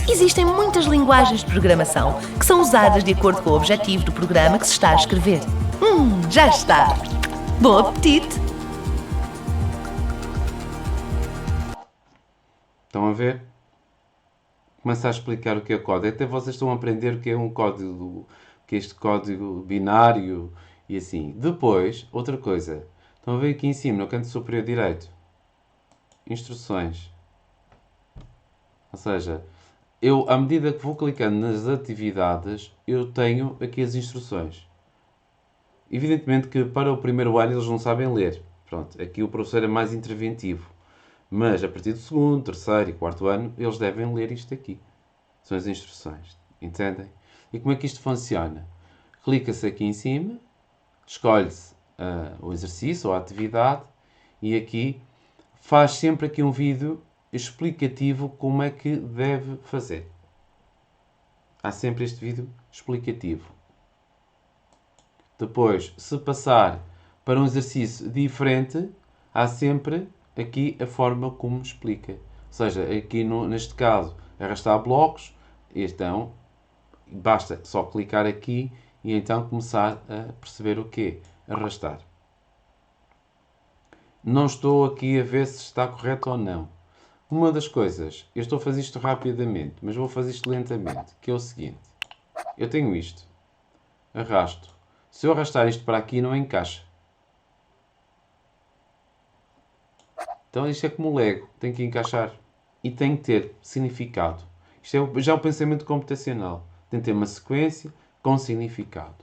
Existem muitas linguagens de programação que são usadas de acordo com o objetivo do programa que se está a escrever. Já está! Bom apetite! Estão a ver? Começa a explicar o que é código. Até vocês estão a aprender o que é um código, que é este código binário e assim. Depois, outra coisa. Estão a ver aqui em cima, no canto superior direito? Instruções. Ou seja, eu, à medida que vou clicando nas atividades, eu tenho aqui as instruções. Evidentemente que para o primeiro ano eles não sabem ler. Pronto, aqui o professor é mais interventivo. Mas a partir do segundo, terceiro e quarto ano, eles devem ler isto aqui. São as instruções. Entendem? E como é que isto funciona? Clica-se aqui em cima, escolhe-se o exercício ou a atividade e aqui faz sempre aqui um vídeo explicativo como é que deve fazer. Há sempre este vídeo explicativo. Depois, se passar para um exercício diferente, há sempre aqui a forma como explica. Ou seja, aqui neste caso, arrastar blocos, então basta só clicar aqui e então começar a perceber o quê? Arrastar. Não estou aqui a ver se está correto ou não. Uma das coisas, eu estou a fazer isto rapidamente, mas vou fazer isto lentamente, que é o seguinte. Eu tenho isto. Arrasto. Se eu arrastar isto para aqui, não encaixa. Então isto é como o Lego. Tem que encaixar. E tem que ter significado. Isto é já o pensamento computacional. Tem que ter uma sequência com significado.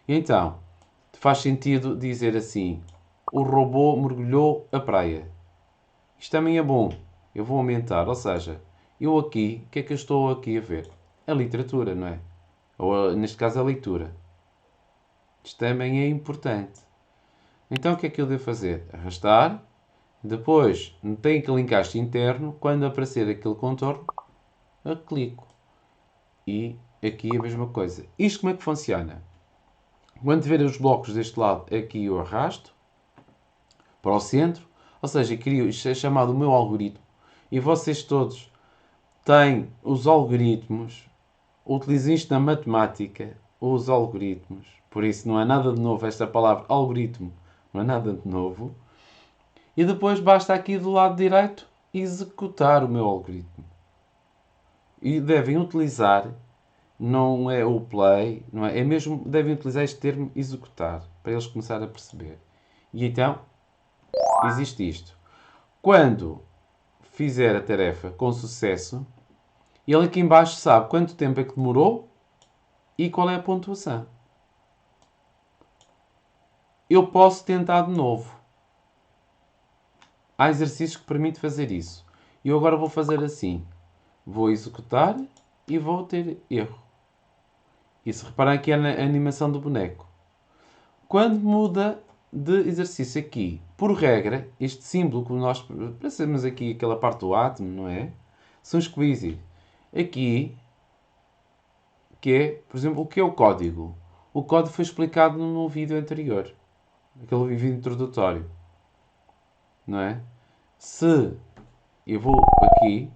E então, faz sentido dizer assim. O robô mergulhou a praia. Isto também é bom. Eu vou aumentar. Ou seja, eu aqui, o que é que eu estou aqui a ver? A literatura, não é? Ou neste caso a leitura. Isto também é importante. Então o que é que eu devo fazer? Arrastar. Depois tem aquele encaixe interno. Quando aparecer aquele contorno, eu clico. E aqui a mesma coisa. Isto como é que funciona? Quando tiver os blocos deste lado, aqui eu arrasto para o centro. Ou seja, crio, isto é chamado o meu algoritmo. E vocês todos têm os algoritmos. Utilizem isto na matemática. Os algoritmos. Por isso não é nada de novo esta palavra algoritmo. Não é nada de novo. E depois basta aqui do lado direito executar o meu algoritmo. E devem utilizar, não é o play, não é mesmo, devem utilizar este termo executar, para eles começarem a perceber. E então, existe isto. Quando fizer a tarefa com sucesso, ele aqui embaixo sabe quanto tempo é que demorou e qual é a pontuação. Eu posso tentar de novo. Há exercícios que permitem fazer isso. E eu agora vou fazer assim. Vou executar e vou ter erro. E se repararem aqui a animação do boneco. Quando muda de exercício aqui, por regra, este símbolo que nós pensamos aqui, aquela parte do átomo, não é? São os quizzes. Aqui, que é, por exemplo, o que é o código? O código foi explicado num vídeo anterior. Aquele vídeo introdutório. Não é? Se eu vou aqui,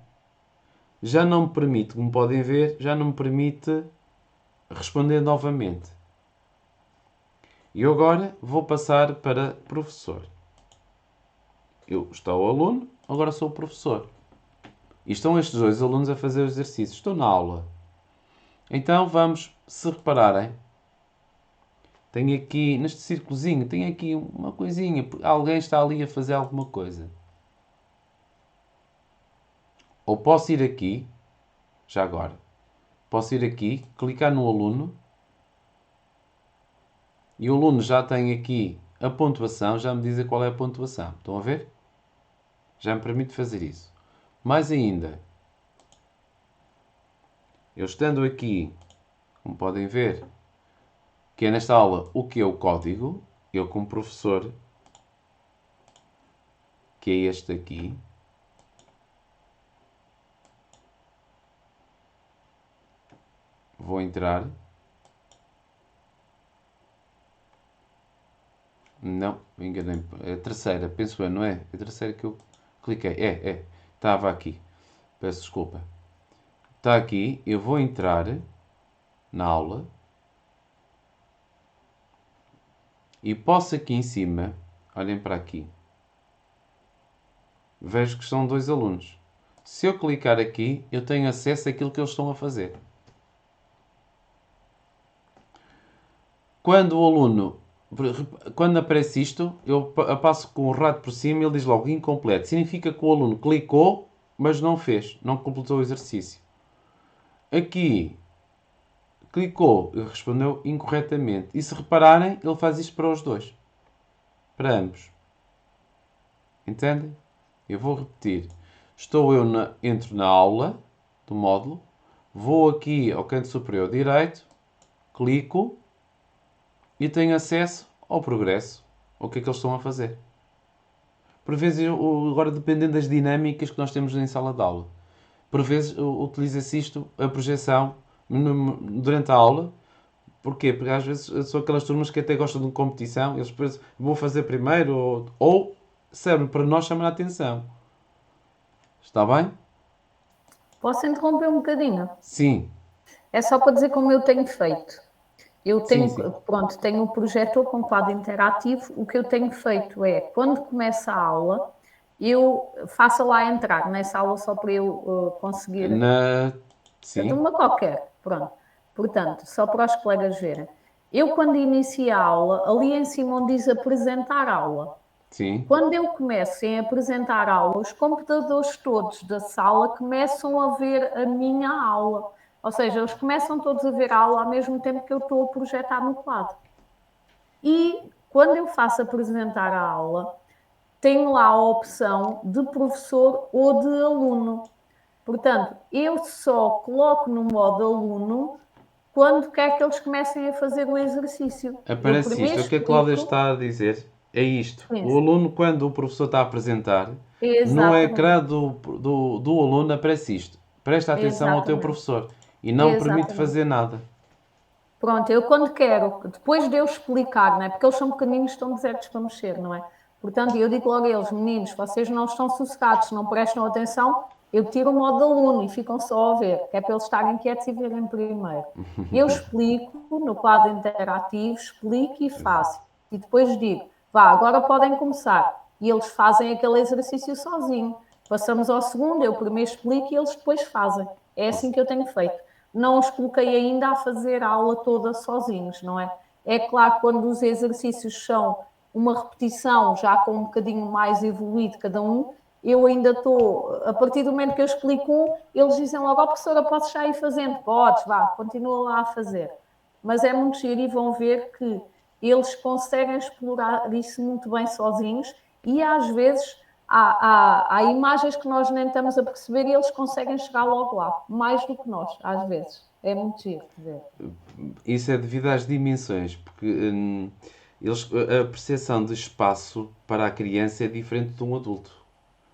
já não me permite, como podem ver, já não me permite responder novamente. E eu agora vou passar para professor. Eu estou o aluno, agora sou o professor. E estão estes dois alunos a fazer o exercício. Estou na aula. Então vamos, se repararem, tenho aqui, neste círculozinho, tenho aqui uma coisinha. Alguém está ali a fazer alguma coisa. Ou posso ir aqui, já agora, posso ir aqui, clicar no aluno. E o aluno já tem aqui a pontuação, já me diz qual é a pontuação. Estão a ver? Já me permite fazer isso. Mais ainda, eu estando aqui, como podem ver, que é nesta aula o que é o código, eu como professor, que é este aqui, vou entrar Não, me enganei. É a terceira, penso eu, não é? É a terceira que eu cliquei. É. Estava aqui. Peço desculpa. Está aqui. Eu vou entrar na aula. E posso aqui em cima, olhem para aqui. Vejo que são 2 alunos. Se eu clicar aqui, eu tenho acesso àquilo que eles estão a fazer. Quando o aluno, quando aparece isto, eu passo com o rato por cima e ele diz logo incompleto. Significa que o aluno clicou, mas não fez, não completou o exercício. Aqui, clicou e respondeu incorretamente. E se repararem, ele faz isto para os dois. Para ambos. Entendem? Eu vou repetir. Entro na aula do módulo, vou aqui ao canto superior direito, clico e tenho acesso ao progresso, ao que é que eles estão a fazer. Por vezes, agora dependendo das dinâmicas que nós temos em sala de aula, por vezes utiliza-se isto, a projeção, durante a aula. Porquê? Porque às vezes são aquelas turmas que até gostam de competição, eles depois vão fazer primeiro, ou serve para nós chamar a atenção. Está bem? Posso interromper um bocadinho? Sim. É só para dizer como eu tenho feito. Eu tenho, Sim. pronto, tenho um projetor com quadro interativo. O que eu tenho feito é, quando começa a aula, eu faço lá entrar nessa aula só para eu conseguir... Sim. Uma qualquer, pronto. Portanto, só para os colegas verem. Eu, quando inicio a aula, ali em cima onde diz apresentar aula, Sim. quando eu começo a apresentar aula, os computadores todos da sala começam a ver a minha aula. Ou seja, eles começam todos a ver a aula ao mesmo tempo que eu estou a projetar no quadro. E quando eu faço apresentar a aula, tenho lá a opção de professor ou de aluno. Portanto, eu só coloco no modo aluno quando quer que eles comecem a fazer o exercício. Aparece isto. O que a Cláudia está a dizer é isto. Sim. O aluno, quando o professor está a apresentar, no ecrã do aluno aparece isto. Presta atenção ao teu professor e não permite fazer nada. Pronto, eu quando quero, depois de eu explicar, não é? Porque eles são pequeninos, estão desertos para mexer, não é? Portanto, eu digo logo a eles, meninos, vocês não estão sossegados, não prestam atenção, eu tiro o modo de aluno e ficam só a ver, que é para eles estarem quietos e verem primeiro. Eu explico no quadro interativo, explico e faço. E depois digo, vá, agora podem começar. E eles fazem aquele exercício sozinho. Passamos ao segundo, eu primeiro explico e eles depois fazem. É assim que eu tenho feito. Não os coloquei ainda a fazer a aula toda sozinhos, não é? É claro que quando os exercícios são uma repetição, já com um bocadinho mais evoluído cada um, eu ainda estou, a partir do momento que eu explico um, eles dizem logo, ó professora, podes já ir fazendo? Podes, vá, continua lá a fazer. Mas é muito giro e vão ver que eles conseguem explorar isso muito bem sozinhos e às vezes há imagens que nós nem estamos a perceber e eles conseguem chegar logo lá, mais do que nós, às vezes. É muito giro ver. Isso é devido às dimensões, porque a percepção de espaço para a criança é diferente de um adulto.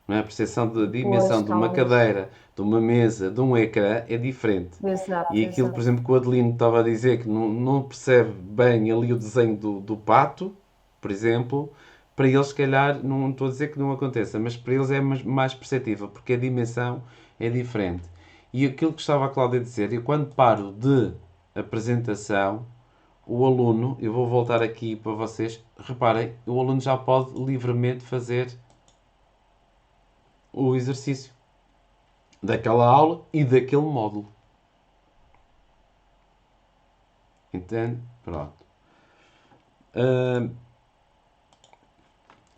Não é? A percepção da dimensão de uma cadeira, de uma mesa, de um ecrã é diferente. Exato, e aquilo, por exemplo, que o Adelino estava a dizer, que não percebe bem ali o desenho do pato, por exemplo, para eles, se calhar, não estou a dizer que não aconteça, mas para eles é mais perceptível, porque a dimensão é diferente. E aquilo que estava a Cláudia a dizer, eu quando paro de apresentação, o aluno, eu vou voltar aqui para vocês, reparem, o aluno já pode livremente fazer o exercício daquela aula e daquele módulo. Entende? Pronto.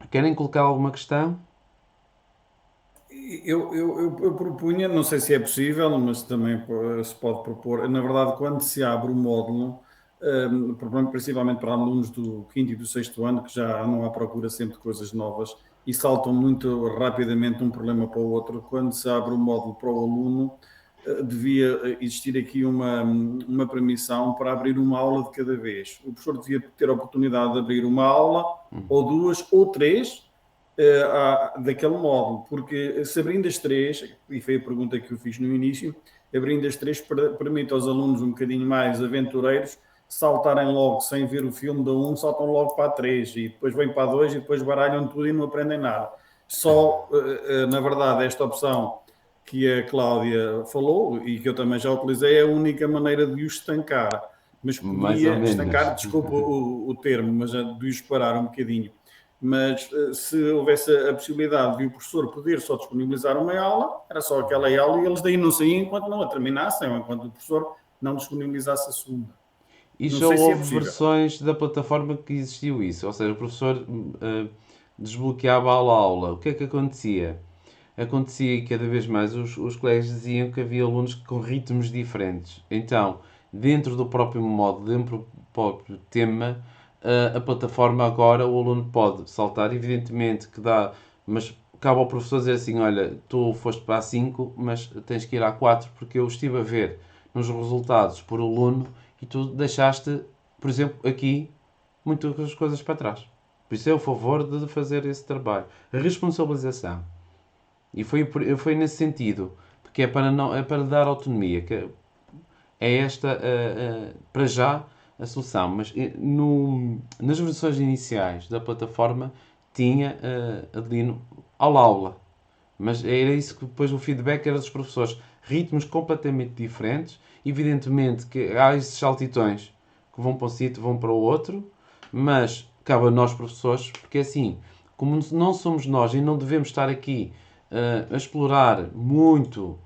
Querem colocar alguma questão? Eu propunha, não sei se é possível, mas também se pode propor. Na verdade, quando se abre o módulo, principalmente para alunos do 5º e do 6º ano, que já andam à procura sempre de coisas novas e saltam muito rapidamente de um problema para o outro, quando se abre o módulo para o aluno, devia existir aqui uma permissão para abrir uma aula de cada vez. O professor devia ter a oportunidade de abrir uma aula, ou 2, ou 3, daquele módulo, porque se abrindo as 3, e foi a pergunta que eu fiz no início, abrindo as 3 permite aos alunos um bocadinho mais aventureiros saltarem logo sem ver o filme da 1, saltam logo para a 3 e depois vêm para a 2 e depois baralham tudo e não aprendem nada. Só, na verdade, esta opção que a Cláudia falou e que eu também já utilizei é a única maneira de os estancar. Mas Mais ou podia menos. estancar, desculpa o termo, mas de os parar um bocadinho. Mas se houvesse a possibilidade de o professor poder só disponibilizar uma aula, era só aquela aula e eles daí não saíam enquanto não a terminassem, ou enquanto o professor não disponibilizasse a segunda. E Não já sei se é houve possível. versões da plataforma que existiu isso, ou seja, o professor desbloqueava a aula. O que é que acontecia? Acontecia que cada vez mais os colegas diziam que havia alunos com ritmos diferentes. Então, dentro do próprio módulo, dentro do próprio tema, a plataforma agora, o aluno pode saltar, evidentemente que dá, mas cabe ao professor dizer assim, olha, tu foste para a 5, mas tens que ir à 4 porque eu estive a ver nos resultados por aluno e tu deixaste, por exemplo, aqui, muitas coisas para trás. Por isso é o favor de fazer esse trabalho. A responsabilização. E foi nesse sentido, porque é para dar autonomia, que é esta, para já, a solução. Mas nas versões iniciais da plataforma tinha ali aula. Mas era isso que depois o feedback era dos professores. Ritmos completamente diferentes. Evidentemente que há esses saltitões que vão para um sítio, vão para o outro, mas cabe a nós professores, porque assim, como não somos nós e não devemos estar aqui a explorar muito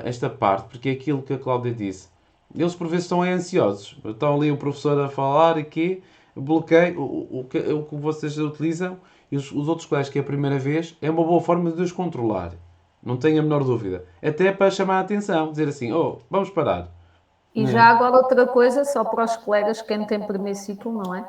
esta parte, porque é aquilo que a Cláudia disse. Eles por vezes estão ansiosos. Estão ali o professor a falar e que bloqueio o que vocês utilizam e os outros colegas que é a primeira vez é uma boa forma de os controlar. Não tenho a menor dúvida. Até para chamar a atenção, dizer assim, oh, vamos parar. E Não é? já agora outra coisa, só para os colegas, quem tem primeiro ciclo, não é?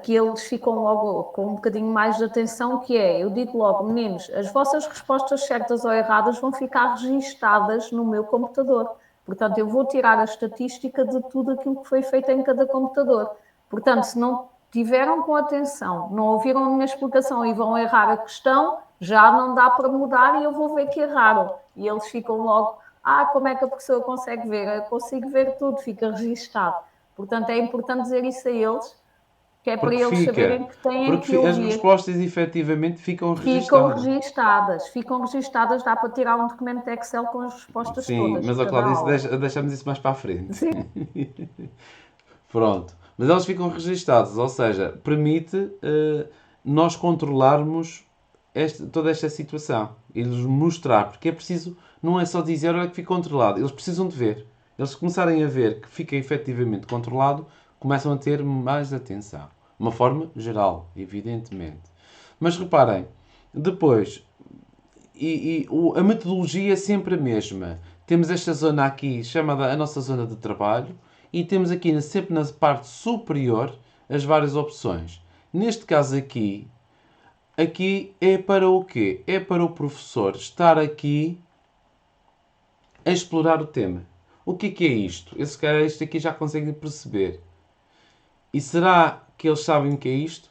Que eles ficam logo com um bocadinho mais de atenção, que é, eu digo logo, meninos, as vossas respostas certas ou erradas vão ficar registadas no meu computador. Portanto, eu vou tirar a estatística de tudo aquilo que foi feito em cada computador. Portanto, se não tiveram com atenção, não ouviram a minha explicação e vão errar a questão, já não dá para mudar e eu vou ver que erraram. E eles ficam logo, como é que a pessoa consegue ver? Eu consigo ver tudo, fica registado. Portanto, é importante dizer isso a eles, que é para Porque eles saberem que têm que as ouvir. respostas efetivamente ficam Ficam registadas, dá para tirar um documento de Excel com as respostas Sim, todas, mas a cada Cláudia, aula. deixamos isso mais para a frente. Sim. Pronto. Mas eles ficam registados, ou seja, permite nós controlarmos toda esta situação e lhes mostrar, porque é preciso, não é só dizer olha que fica controlado, eles precisam de ver. Eles começarem a ver que fica efetivamente controlado, começam a ter mais atenção. Uma forma geral, evidentemente. Mas reparem, depois, a metodologia é sempre a mesma. Temos esta zona aqui, chamada a nossa zona de trabalho, e temos aqui sempre na parte superior as várias opções. Neste caso aqui é para o quê? É para o professor estar aqui a explorar o tema. O que é isto? Esse cara, isto aqui já consegue perceber. E será que eles sabem o que é isto?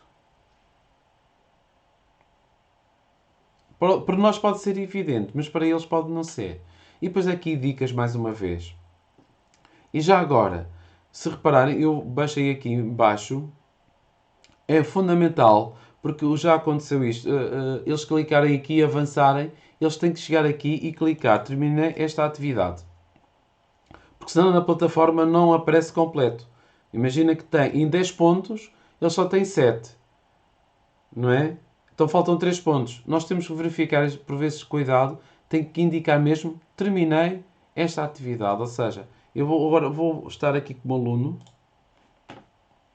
Para nós pode ser evidente, mas para eles pode não ser. E depois aqui dicas mais uma vez. E já agora, se repararem, eu baixei aqui embaixo, é fundamental, porque já aconteceu isto, eles clicarem aqui e avançarem, eles têm que chegar aqui e clicar, terminei esta atividade. Porque senão na plataforma não aparece completo. Imagina que tem em 10 pontos, ele só tem 7. Não é? Então faltam 3 pontos. Nós temos que verificar, por vezes, cuidado, tem que indicar mesmo, terminei esta atividade. Ou seja, agora vou estar aqui como aluno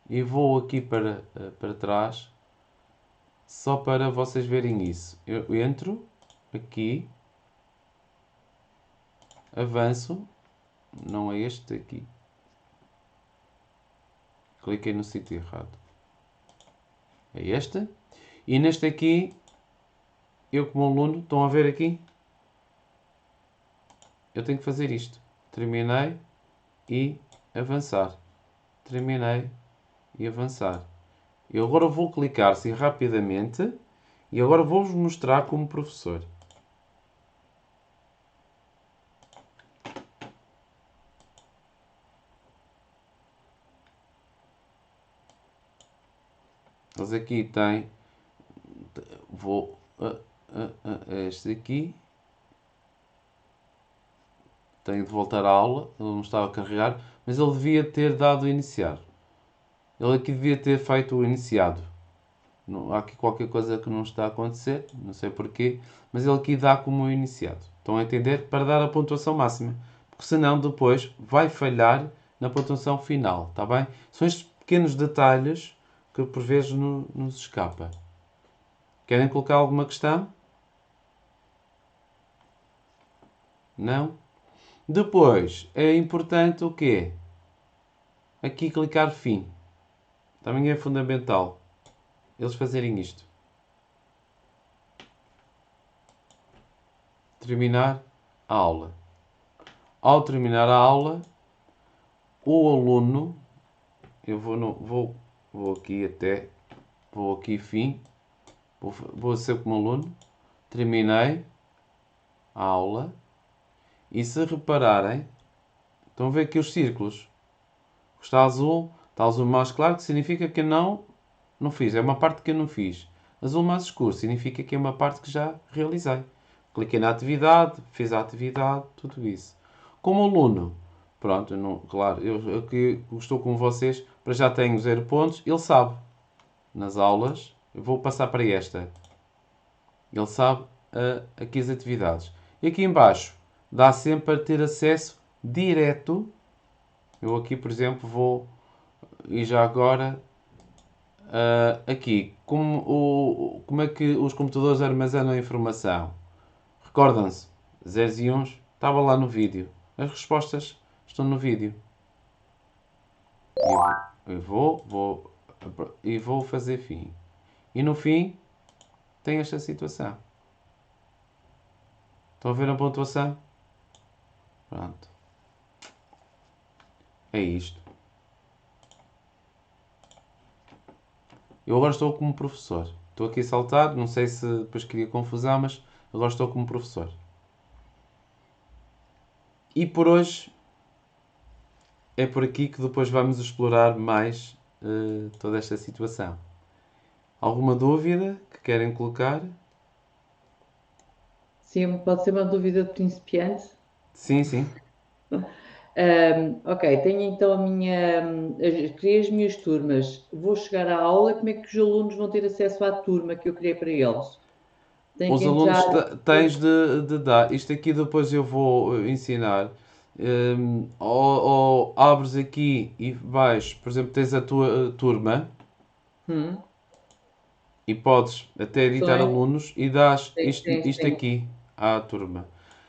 e vou aqui para trás, só para vocês verem isso. Eu entro aqui, avanço, não é este aqui. Cliquei no sítio errado. É este. E neste aqui, eu como aluno, estão a ver aqui? Eu tenho que fazer isto. Terminei e avançar. Terminei e avançar. Eu agora vou clicar assim rapidamente e agora vou-vos mostrar como professor. Eles aqui têm, vou este aqui, tenho de voltar à aula, ele não estava a carregar, mas ele devia ter dado o iniciar. Ele aqui devia ter feito o iniciado. Não, há aqui qualquer coisa que não está a acontecer, não sei porquê, mas ele aqui dá como iniciado. Estão a entender? Para dar a pontuação máxima. Porque senão depois vai falhar na pontuação final, está bem? São estes pequenos detalhes que por vezes nos escapa. Querem colocar alguma questão? Não? Depois, é importante o quê? Aqui clicar fim. Também é fundamental eles fazerem isto. Terminar a aula. Ao terminar a aula, o aluno, eu vou aqui até, vou aqui fim, vou ser como aluno, terminei a aula, e se repararem, estão a ver aqui os círculos. Está azul mais claro, que significa que eu não fiz, é uma parte que eu não fiz. Azul mais escuro significa que é uma parte que já realizei. Cliquei na atividade, fiz a atividade, tudo isso. Como aluno, pronto, claro, eu que estou com vocês, para já tenho 0 pontos, ele sabe. Nas aulas, eu vou passar para esta. Ele sabe aqui as atividades. E aqui em baixo, dá sempre para ter acesso direto. Eu aqui, por exemplo, vou, e já agora, aqui, como é que os computadores armazenam a informação? Recordam-se, 0 e 1 estava lá no vídeo. As respostas estão no vídeo. Eu vou fazer fim. E no fim, tem esta situação. Estão a ver a pontuação? Pronto. É isto. Eu agora estou como professor. Estou aqui a saltar, não sei se depois cria confusão, mas agora estou como professor. E por hoje é por aqui que depois vamos explorar mais toda esta situação. Alguma dúvida que querem colocar? Sim, pode ser uma dúvida de principiante. Sim, sim. Ok, tenho então criei as minhas turmas. Vou chegar à aula, como é que os alunos vão ter acesso à turma que eu criei para eles? Os alunos tens de dar. Isto aqui depois eu vou ensinar. Ou abres aqui e vais, por exemplo, tens a tua turma e podes até editar alunos e dás isto aqui à turma.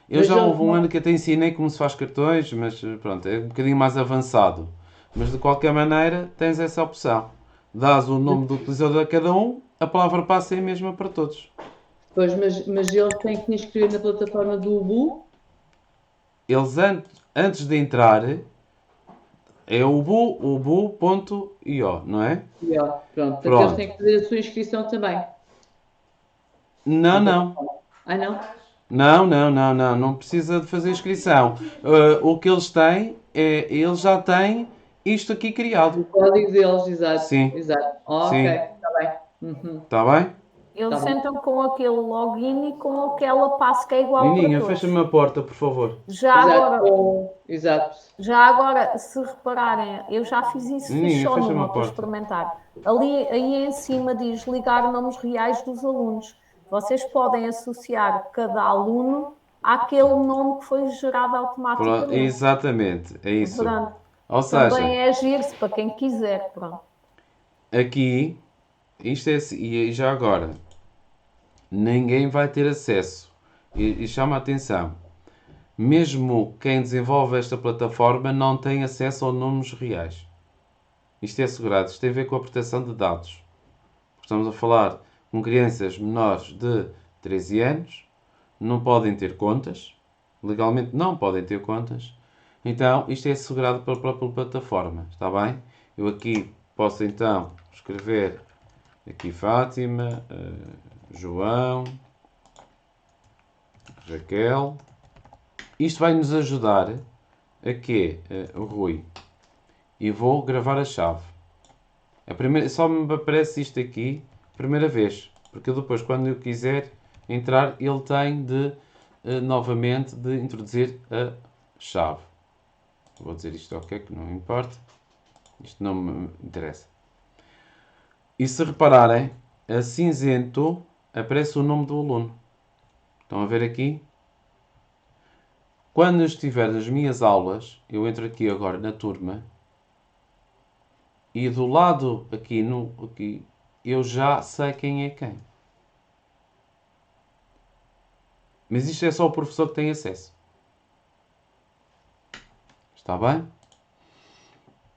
Eu já houve um ano que até ensinei como se faz cartões, mas pronto, é um bocadinho mais avançado. Mas de qualquer maneira tens essa opção. Dás o nome do utilizador a cada um, a palavra passe é a mesma para todos. Pois, mas eles têm que inscrever na plataforma do Ubu? Eles antes de entrar é ubu.io, não é? Pronto. Eles têm que fazer a sua inscrição também. Não. Ah, não? Não precisa de fazer inscrição. O que eles têm eles já têm isto aqui criado. O código deles, exato. Sim. Exato. Ok, está bem. Está bem? Eles entram com aquele login e com aquela passe que é igual Nininha, para todos. fecha-me a porta, por favor. Já agora, se repararem, eu já fiz isso, fiz só numa para experimentar. Aí em cima diz ligar nomes reais dos alunos. Vocês podem associar cada aluno àquele nome que foi gerado automaticamente. Exatamente, é isso. Pronto. Ou seja, também é agir-se para quem quiser. Pronto. Aqui, isto é assim, e já agora, ninguém vai ter acesso. E chama a atenção, mesmo quem desenvolve esta plataforma não tem acesso aos nomes reais. Isto é assegurado, isto tem a ver com a proteção de dados. Estamos a falar com crianças menores de 13 anos, não podem ter contas, legalmente não podem ter contas, então isto é assegurado pela própria plataforma, está bem? Eu aqui posso então escrever aqui Fátima, João, Raquel. Isto vai nos ajudar a quê, Rui? E vou gravar a chave. Só me aparece isto aqui, primeira vez. Porque depois, quando eu quiser entrar, ele tem de, novamente, de introduzir a chave. Vou dizer isto ok, que não importa. Isto não me interessa. E se repararem, a cinzento aparece o nome do aluno. Estão a ver aqui? Quando eu estiver nas minhas aulas, eu entro aqui agora na turma e do lado aqui, aqui eu já sei quem é quem. Mas isto é só o professor que tem acesso. Está bem?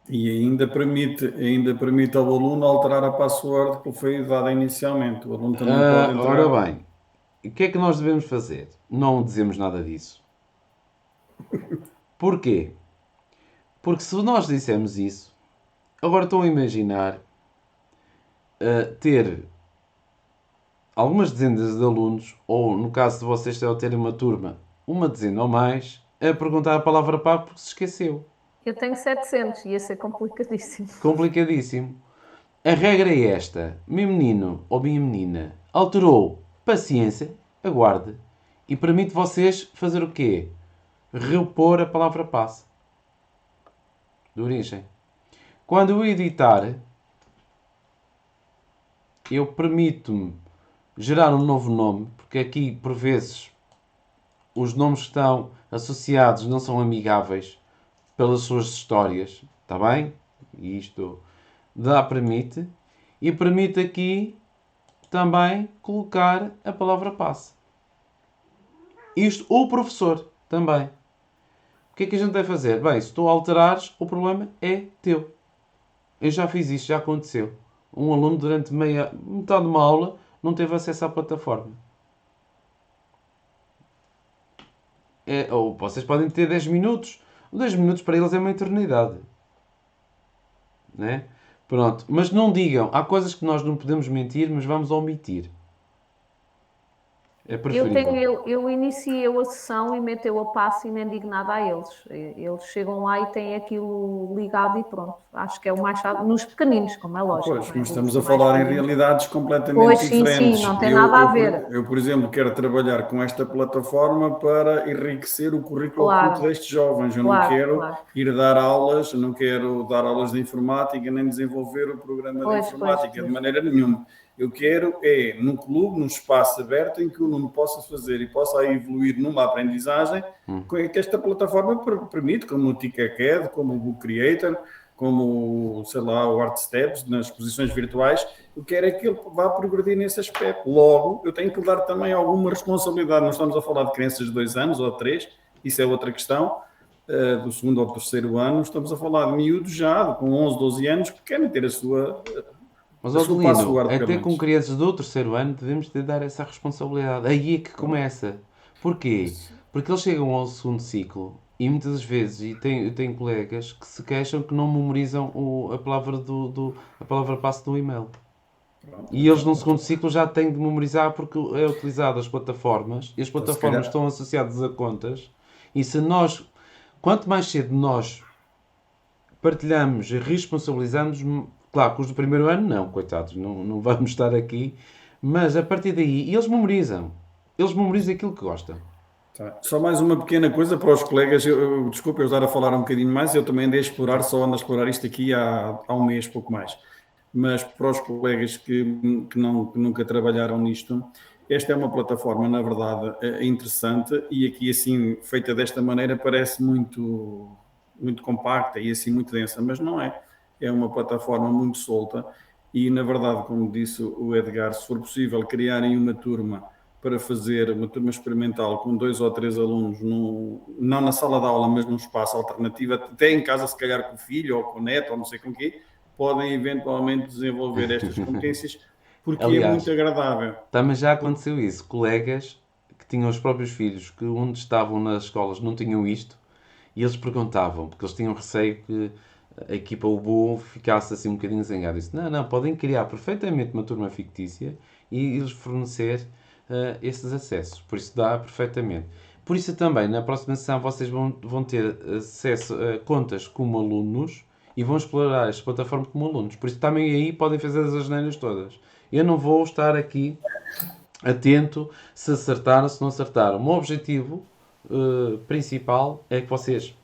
E ainda permite ao aluno alterar a password que foi dada inicialmente. O aluno também pode entrar. Ora bem, o que é que nós devemos fazer? Não dizemos nada disso. Porquê? Porque se nós dissemos isso, agora estão a imaginar ter algumas dezenas de alunos, ou no caso de vocês terem uma turma, uma dezena ou mais, a perguntar a palavra-passe porque se esqueceu. Eu tenho 700, ia ser complicadíssimo. Complicadíssimo. A regra é esta. Meu menino ou minha menina alterou, paciência, aguarde, e permite vocês fazer o quê? Repor a palavra-passe de origem. Quando eu editar, eu permito-me gerar um novo nome, porque aqui, por vezes, os nomes que estão associados não são amigáveis pelas suas histórias, está bem? E isto permite. E permite aqui também colocar a palavra-passe. Isto, o professor, também. O que é que a gente deve fazer? Bem, se tu alterares, o problema é teu. Eu já fiz isto, já aconteceu. Um aluno durante metade de uma aula não teve acesso à plataforma. Ou vocês podem ter 10 minutos. 10 minutos para eles é uma eternidade. Né? Pronto. Mas não digam. Há coisas que nós não podemos mentir, mas vamos omitir. É preferível. Eu iniciei a sessão e meteu a passe e nem digo nada a eles. Eles chegam lá e têm aquilo ligado e pronto. Acho que é o mais chato. Nos pequeninos, como é lógico. Pois, mas estamos a falar em realidades completamente pois, diferentes. Sim, não tem nada a ver. Eu, por exemplo, quero trabalhar com esta plataforma para enriquecer o currículo oculto destes jovens. Eu não quero ir dar aulas, não quero dar aulas de informática, nem desenvolver o programa de informática de maneira nenhuma. Eu quero num clube, num espaço aberto em que o aluno possa fazer e possa evoluir numa aprendizagem que esta plataforma permite, como o TickAcad, como o Book Creator, como, sei lá, o ArtSteps, nas exposições virtuais. Eu quero é que ele vá progredir nesse aspecto. Logo, eu tenho que dar também alguma responsabilidade. Não estamos a falar de crianças de 2 anos ou 3, isso é outra questão, do 2º ao 3º ano. Estamos a falar de miúdos já, com 11, 12 anos, que querem ter a sua... Mas, Adelino, até com crianças do 3º ano devemos de dar essa responsabilidade. Aí é que começa. Porquê? Porque eles chegam ao 2º ciclo e muitas vezes, eu tenho colegas que se queixam que não memorizam a palavra-passe do e-mail. E eles no 2º ciclo já têm de memorizar porque é utilizado as plataformas e as plataformas estão associadas a contas. E se nós, quanto mais cedo nós partilhamos e responsabilizamos... Claro que os do 1º ano não, coitados, não vamos estar aqui, mas a partir daí eles memorizam aquilo que gostam. Tá. Só mais uma pequena coisa para os colegas, desculpa eu estar a falar um bocadinho mais, eu também andei a explorar, só ando a explorar isto aqui há um mês, pouco mais, mas para os colegas que nunca trabalharam nisto, esta é uma plataforma, na verdade, interessante e aqui assim, feita desta maneira, parece muito, muito compacta e assim muito densa, mas não é. É uma plataforma muito solta e, na verdade, como disse o Edgar, se for possível criarem uma turma para fazer uma turma experimental com 2 ou 3 alunos, não na sala de aula, mas num espaço alternativo, até em casa, se calhar com o filho ou com o neto ou não sei com o quê, podem eventualmente desenvolver estas competências porque aliás, é muito agradável. Também já aconteceu isso. Colegas que tinham os próprios filhos, que onde estavam nas escolas não tinham isto e eles perguntavam, porque eles tinham receio que a equipa UBU ficasse assim um bocadinho zangada. Disse, não, podem criar perfeitamente uma turma fictícia e eles fornecer esses acessos. Por isso dá perfeitamente. Por isso também, na próxima sessão, vocês vão ter acesso a contas como alunos e vão explorar esta plataforma como alunos. Por isso também aí podem fazer as asneiras todas. Eu não vou estar aqui atento se acertaram, se não acertaram. O meu objetivo principal é que vocês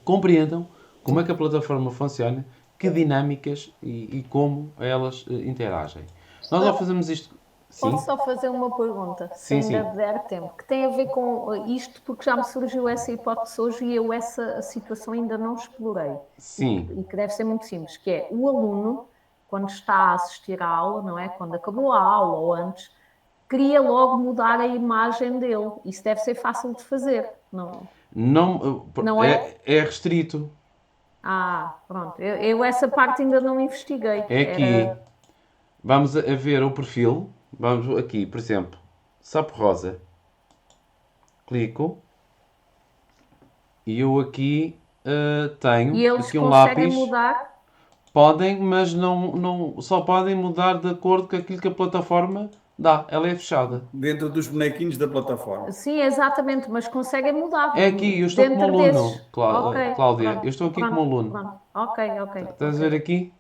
compreendam como é que a plataforma funciona, que dinâmicas e como elas interagem. Nós ao fazermos isto... Sim? Posso só fazer uma pergunta, se Sim, ainda sim. der tempo, que tem a ver com isto, porque já me surgiu essa hipótese hoje e eu essa situação ainda não explorei. Sim. E que deve ser muito simples, que é o aluno, quando está a assistir à aula, não é? Quando acabou a aula ou antes, queria logo mudar a imagem dele. Isso deve ser fácil de fazer, não? Não é? É restrito. Pronto. Eu essa parte ainda não investiguei. É aqui. Vamos a ver o perfil. Vamos aqui, por exemplo, Sapo Rosa. Clico. E eu aqui tenho E eles aqui um conseguem lápis. mudar? Podem, mas só podem mudar de acordo com aquilo que a plataforma dá. Ela é fechada. Dentro dos bonequinhos da plataforma. Sim, exatamente, mas conseguem mudar. É aqui, eu estou como dentro aluno, desses. Ok, Cláudia. pronto, Eu estou aqui pronto, como aluno. pronto. Ok. Estás a ver aqui?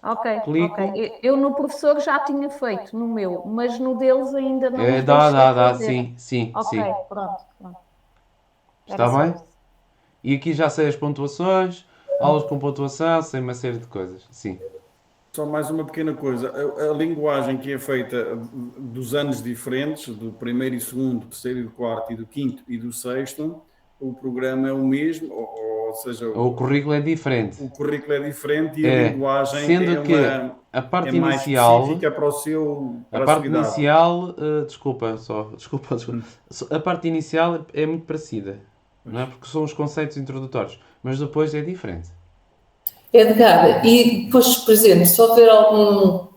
Ok. Clico. Eu no professor já tinha feito, no meu, mas no deles ainda não os Dá, fazer. sim. Ok, pronto. Está Era só bem? isso. E aqui já sei as pontuações, aulas com pontuação, sei uma série de coisas. Sim. Só mais uma pequena coisa. A linguagem que é feita dos anos diferentes, do primeiro e segundo, terceiro e do quarto, e do quinto e do sexto, o programa é o mesmo, ou seja, O currículo é diferente. o currículo é diferente e a linguagem Sendo que a parte mais inicial, específica para o seu, a para a parte sua idade. inicial, desculpa. A parte inicial é muito parecida, não é? Porque são os conceitos introdutórios, mas depois é diferente. Edgar, e depois, por exemplo, se houver algum,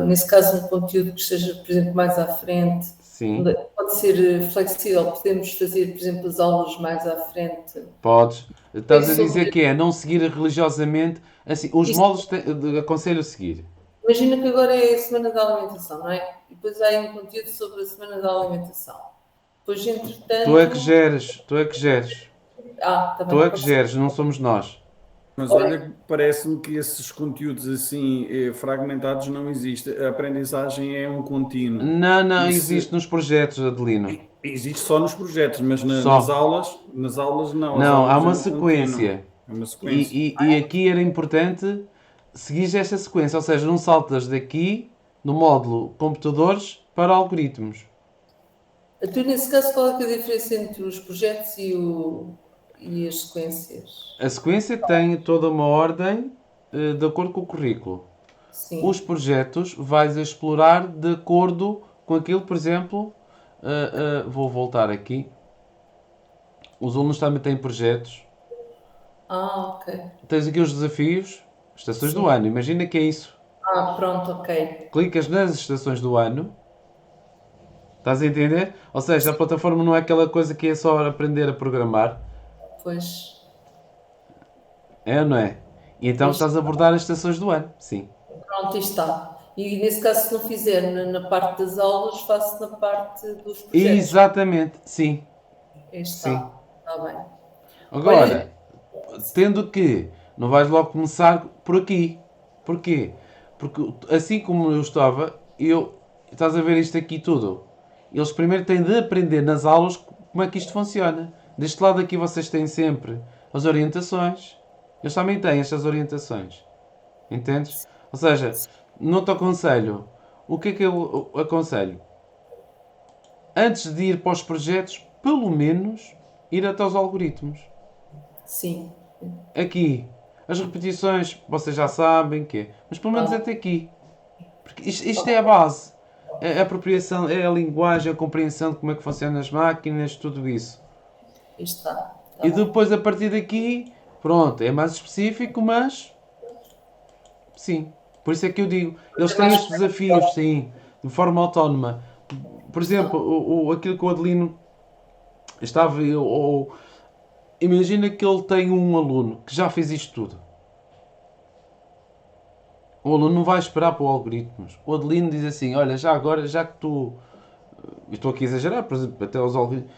nesse caso, um conteúdo que esteja, por exemplo, mais à frente, Sim. pode ser flexível, podemos fazer, por exemplo, as aulas mais à frente. Podes. Estás a dizer que é não seguir religiosamente, assim, os moldes aconselho a seguir. Imagina que agora é a Semana da Alimentação, não é? E depois há aí um conteúdo sobre a Semana da Alimentação. Depois, entretanto... Tu é que geres. também Tu é que geres, não somos nós. Mas olha, parece-me que esses conteúdos assim fragmentados não existem. A aprendizagem é um contínuo. Não existe nos projetos, Adelino. Existe só nos projetos, mas Só. nas aulas não. Não, há As aulas uma é um sequência. contínuo. É uma sequência. E aqui era importante seguir esta sequência, ou seja, não saltas daqui, no módulo computadores, para algoritmos. Então, nesse caso, qual é que é a diferença entre os projetos e as sequências? A sequência tem toda uma ordem de acordo com o currículo. Sim. Os projetos vais a explorar de acordo com aquilo, por exemplo, vou voltar aqui. Os alunos também têm projetos. Ok. Tens aqui os desafios, estações do ano. Imagina que é isso. Pronto, ok. Clicas nas estações do ano. Estás a entender? Ou seja, a plataforma não é aquela coisa que é só aprender a programar. Pois. É ou não é? E então estás a abordar as estações do ano. Sim. Pronto, aí está. E nesse caso, se não fizer na parte das aulas, faço na parte dos projetos. Exatamente, sim. Aí está. Sim. Está bem. Agora, tendo que não vais logo começar por aqui. Porquê? Porque assim como eu estava, estás a ver isto aqui tudo. Eles primeiro têm de aprender nas aulas como é que isto funciona. Deste lado aqui vocês têm sempre as orientações. Eles também têm estas orientações. Entendes? Ou seja, não te aconselho. O que é que eu aconselho? Antes de ir para os projetos, pelo menos ir até aos algoritmos. Sim. Aqui, as repetições, vocês já sabem que é. Mas pelo menos até aqui. Porque isto é a base. É a apropriação, é a linguagem, a compreensão de como é que funcionam as máquinas, tudo isso. Aí está. E depois, a partir daqui, pronto, é mais específico, mas... Sim. Por isso é que eu digo, eles têm estes desafios, sim, de forma autónoma. Por exemplo, aquilo que o Adelino estava... Imagina que ele tem um aluno que já fez isto tudo. O aluno não vai esperar para o algoritmos. O Adelino diz assim, olha, já agora, já que tu... Eu estou aqui a exagerar, por exemplo, até aos algoritmos.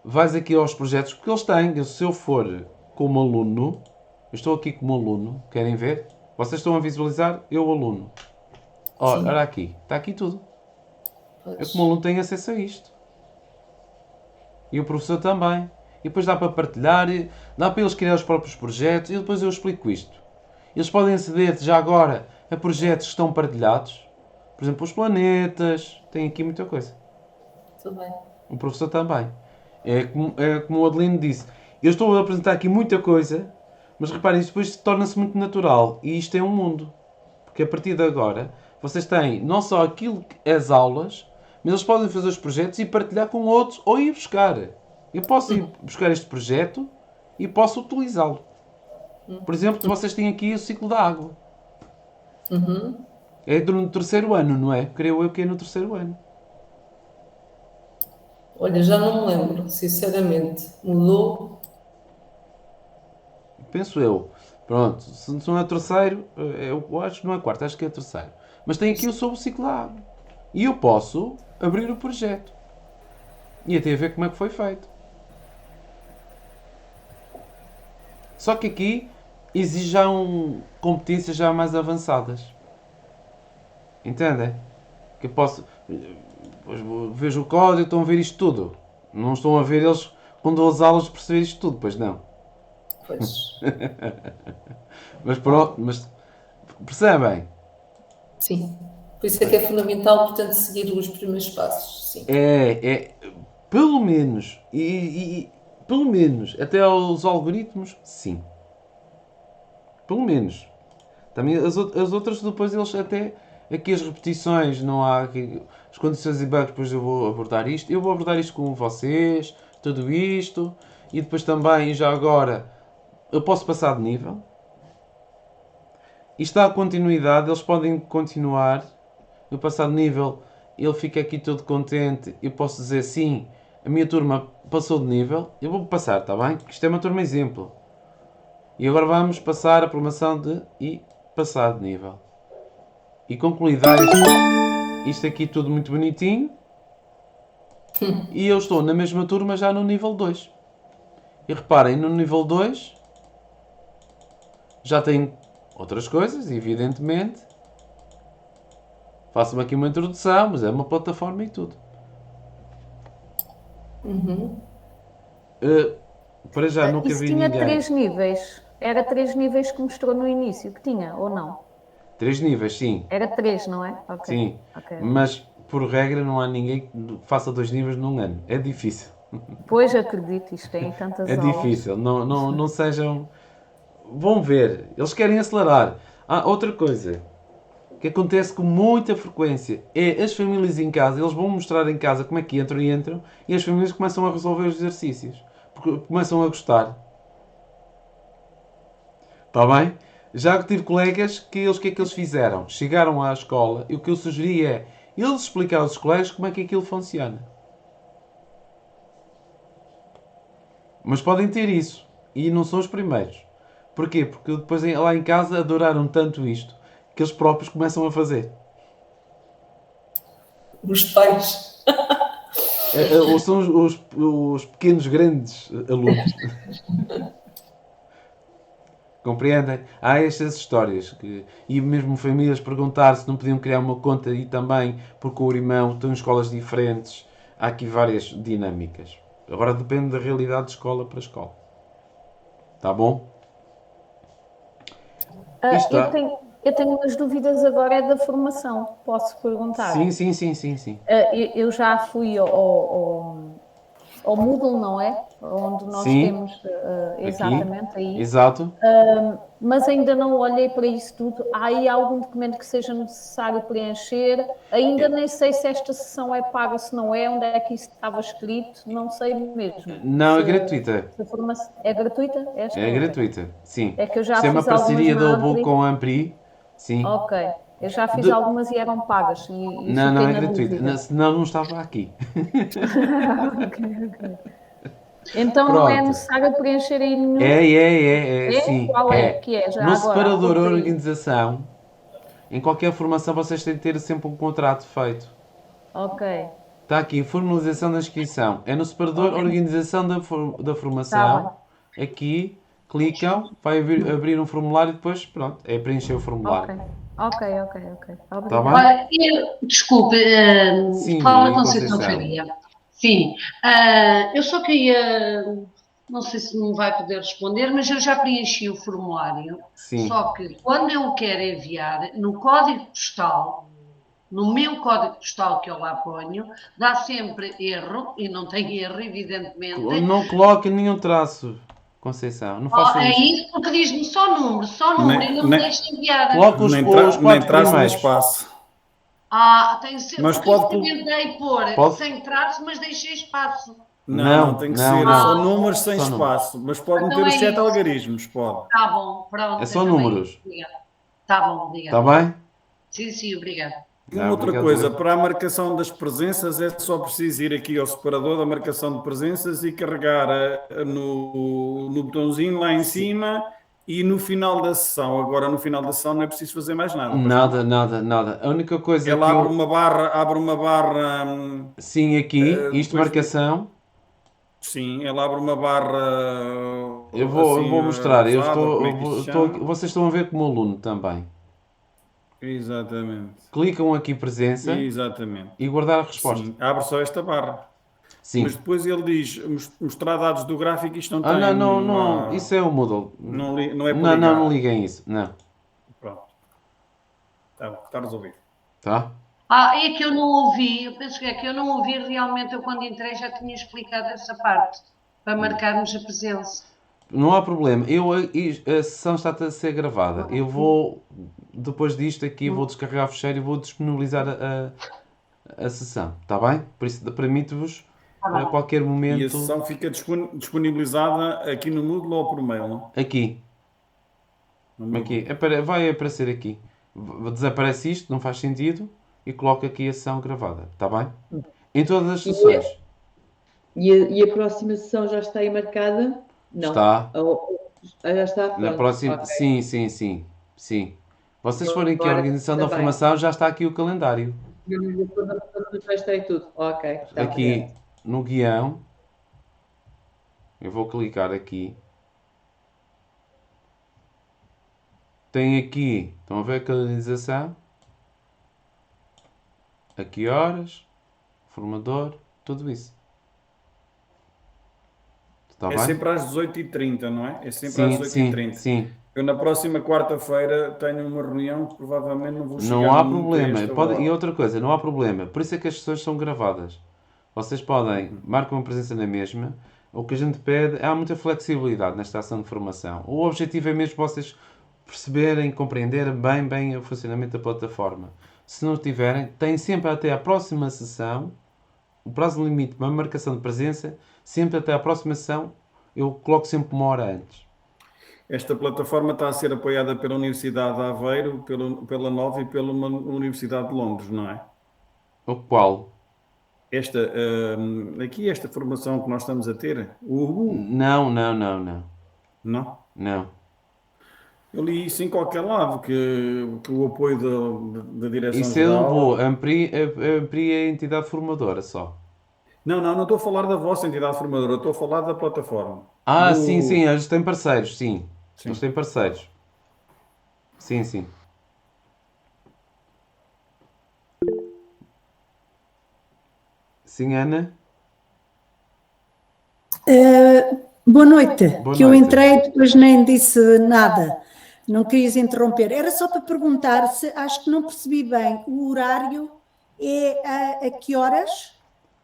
Vais aqui aos projetos, porque eles têm. Se eu for como aluno, Eu estou aqui como aluno, querem ver? Vocês estão a visualizar eu aluno. Sim. Olha aqui, está aqui tudo. Eu Pois. como aluno tenho acesso a isto. E o professor também. E depois dá para partilhar, dá para eles criar os próprios projetos e depois eu explico isto. Eles podem aceder já agora a projetos que estão partilhados. Por exemplo, os planetas. Tem aqui muita coisa. Tudo bem. O professor também. É como o Adelino disse. Eu estou a apresentar aqui muita coisa, mas reparem, isto depois torna-se muito natural. E isto é um mundo. Porque a partir de agora, vocês têm não só aquilo que é as aulas, mas eles podem fazer os projetos e partilhar com outros ou ir buscar. Eu posso ir buscar este projeto e posso utilizá-lo. Por exemplo, vocês têm aqui o ciclo da água. É no terceiro ano, não é? Creio eu que é no terceiro ano. Olha, já não me lembro, sinceramente. Mudou? Penso eu. Pronto, se não é terceiro, eu acho que não é quarto, acho que é terceiro. Mas tem aqui sobre o ciclo da água. E eu posso abrir o projeto. E até ver como é que foi feito. Só que aqui exige já competências já mais avançadas. Entendem? Que eu posso... Vejo o código, estão a ver isto tudo. Não estão a ver eles com 12 aulas de perceber isto tudo, pois não. Pois. Mas pronto, mas percebem? Sim. Por isso é que é fundamental, portanto, seguir os primeiros passos. Sim. Pelo menos, pelo menos, até aos algoritmos, sim. Pelo menos. Também as outras depois eles até, aqui as repetições, não há aqui, as condições e bugs, depois eu vou abordar isto. Eu vou abordar isto com vocês, tudo isto, e depois também, já agora, eu posso passar de nível. Isto dá continuidade, eles podem continuar. Eu passar de nível, ele fica aqui todo contente. Eu posso dizer sim, a minha turma passou de nível. Eu vou passar, está bem? Porque isto é uma turma exemplo. E agora vamos passar a promoção e passar de nível. E concluidar isto aqui tudo muito bonitinho. E eu estou na mesma turma já no nível 2. E reparem, no nível 2 já tenho outras coisas, evidentemente. Faço-me aqui uma introdução, mas é uma plataforma e tudo. Para já nunca Isso vi tinha ninguém. 3 níveis. Era 3 níveis que mostrou no início, que tinha, ou não? 3 níveis, sim. Era 3, não é? Ok. Sim. Ok. Mas por regra não há ninguém que faça 2 níveis num ano. É difícil. Pois acredito, isto tem tantas É aulas. difícil. Não sejam. Vão ver. Eles querem acelerar. Outra coisa que acontece com muita frequência é as famílias em casa. Eles vão mostrar em casa como é que entram e as famílias começam a resolver os exercícios. Porque começam a gostar. Está bem? Já que tive colegas que o que é que eles fizeram? Chegaram à escola e o que eu sugeri é eles explicar aos colegas como é que aquilo funciona. Mas podem ter isso. E não são os primeiros. Porquê? Porque depois lá em casa adoraram tanto isto que eles próprios começam a fazer. Os pais. Ou são os pequenos grandes alunos. Compreendem? Há estas histórias. E mesmo famílias perguntar se não podiam criar uma conta e também, porque o irmão estão em escolas diferentes. Há aqui várias dinâmicas. Agora depende da realidade de escola para escola. Tá bom? Eu tenho umas dúvidas agora da formação. Posso perguntar? Sim. Eu já fui ao Moodle, não é? Onde nós Sim. temos exatamente aí. Exato. Mas ainda não olhei para isso tudo. Há aí algum documento que seja necessário preencher? Ainda nem sei se esta sessão é paga, se não é, onde é que isso estava escrito, não sei mesmo. Não, é gratuita. É gratuita? Esta É gratuita, sim. É que eu já Isto é uma fiz algumas parceria na da Ampli. Book com a Ampli. Sim. Ok. Eu já fiz algumas e eram pagas. E Não, fiquei não é na gratuita. dúvida. Senão não estava aqui. Ok. Então não é Pronto. necessário preencher aí nenhum. É, sim. Qual é que é? Já No agora, separador aponta aí. organização, em qualquer formação vocês têm de ter sempre um contrato feito. Ok. Está aqui, formalização da inscrição. É no separador Ok. organização da Tá formação. Aqui, clicam, vai abrir um formulário e depois, pronto, é preencher o formulário. Ok. Está Obrigada. bem? Olha, desculpe, Sim, fala Conceição. Conceição Faria. Sim, eu só queria, não sei se me vai poder responder, mas eu já preenchi o formulário. Sim. Só que quando eu o quero enviar, no código postal, no meu código postal que eu lá ponho, dá sempre erro, e não tem erro, evidentemente. Não coloque nenhum traço, Conceição. Não faça É isso. isso, porque diz-me só número, e não me deixa enviar. Coloque os Nem quatro traço nem primeiros. espaço. Tem sempre. Mas Porque eu pode experimentei pôr Pode? sem traço, mas deixei espaço. Não, tem que ser só números sem Só espaço. Mas pode Então meter os é 7 isso. algarismos, pode. Tá bom, pronto. É só então números. isso. Obrigada. Tá bom, obrigada. Está bem? Sim, obrigada. E uma outra obrigado, coisa, Luís. para a marcação das presenças é só preciso ir aqui ao separador da marcação de presenças e carregar no botãozinho lá em cima e no final da sessão. Agora no final da sessão não é preciso fazer mais nada. Nada. A única coisa Ela que abre uma barra. Sim, aqui, isto depois marcação. Sim, ela abre uma barra. Eu vou assim, mostrar. rosada, como é que isto se chama? Vocês estão a ver como aluno também. Exatamente. Clicam aqui presença Exatamente. e guardar a resposta. Sim, abre só esta barra. Sim. Mas depois ele diz mostrar dados do gráfico, isto não tem. Não. Isso é o Moodle. Não é para Não, ligar. não liguem isso. Não. Pronto. Está resolvido. Tá? É que eu não ouvi, eu penso que é que eu não ouvi realmente, eu quando entrei já tinha explicado essa parte, para marcarmos a presença. Não há problema. A sessão está a ser gravada. Eu vou, depois disto aqui, vou descarregar o ficheiro e vou disponibilizar a sessão. Está bem? Por isso, permito-vos a qualquer momento. E a sessão fica disponibilizada aqui no Moodle ou por mail, não? Aqui. Aqui. Vai aparecer aqui. Desaparece isto, não faz sentido. E coloco aqui a sessão gravada. Está bem? Em todas as sessões. E a próxima sessão já está aí marcada? Não. Está. Já está? Pronto. Na próxima. Okay. Sim. Vocês forem aqui à Agora, organização da também. formação, já está aqui o calendário. Já está aí tudo. Ok. Está Aqui bem. no guião, eu vou clicar aqui. Tem aqui, estão a ver a calendarização? A que horas? Formador, tudo isso. Está bem? Sempre às 18h30, não é? É sempre às 18h30. Sim. Eu na próxima quarta-feira tenho uma reunião que provavelmente não vou chegar. Não há muito a problema. esta hora. E outra coisa, não há problema. Por isso é que as sessões são gravadas. Vocês podem, marcam a presença na mesma. O que a gente pede, há muita flexibilidade nesta ação de formação. O objetivo é mesmo vocês perceberem, compreenderem bem o funcionamento da plataforma. Se não tiverem, têm sempre até à próxima sessão, o prazo limite para a marcação de presença, sempre até à próxima sessão, eu coloco sempre 1 hora antes. Esta plataforma está a ser apoiada pela Universidade de Aveiro, pela Nova e pela Universidade de Londres, não é? O qual? Esta formação que nós estamos a ter, o Hugo? Não. Não? Não. Eu li isso em qualquer lado, que o apoio da Direção-Geral... Isso eu vou, amplie a entidade formadora só. Não estou a falar da vossa entidade formadora, estou a falar da plataforma. Sim, eles têm parceiros, sim. Eles têm parceiros. Sim. Sim, Ana? Boa noite. Boa Eu noite. entrei e depois nem disse nada. Não querias interromper. Era só para perguntar se, acho que não percebi bem, o horário é a que horas?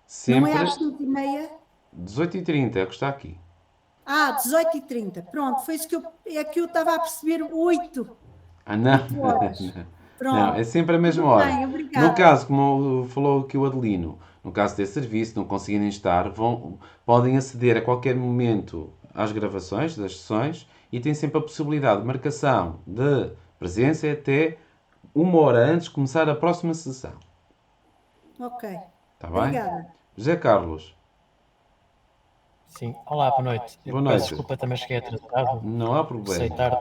Sempre. Não é às 5h30? 18h30, é o que está aqui. 18h30. Pronto, foi isso que eu estava a perceber 8. Não. horas. Não, é sempre a mesma Tudo hora. bem, obrigada. No caso, como falou aqui o Adelino, no caso desse serviço, não conseguirem estar, podem aceder a qualquer momento às gravações das sessões e têm sempre a possibilidade de marcação de presença até 1 hora antes de começar a próxima sessão. Ok. Está bem? Obrigada. José Carlos. Sim, olá, boa noite. Boa noite. Peço desculpa, também cheguei atrasado. Não há problema. Sei tarde.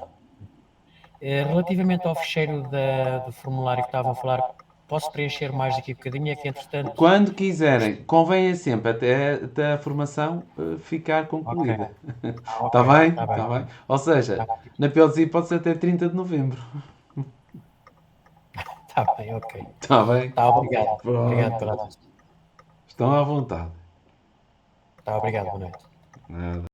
Relativamente ao ficheiro do formulário que estavam a falar, posso preencher mais daqui a bocadinho, é que entretanto... Quando quiserem, convém sempre até a formação ficar concluída. Está ok, bem? está bem. Está bem? Ou seja, na pior das hipóteses até 30 de novembro. Está bem, ok. Está bem? Tá, obrigado. Pronto. Obrigado pela atenção. Estão à vontade. Tá, obrigado, boa noite. Nada.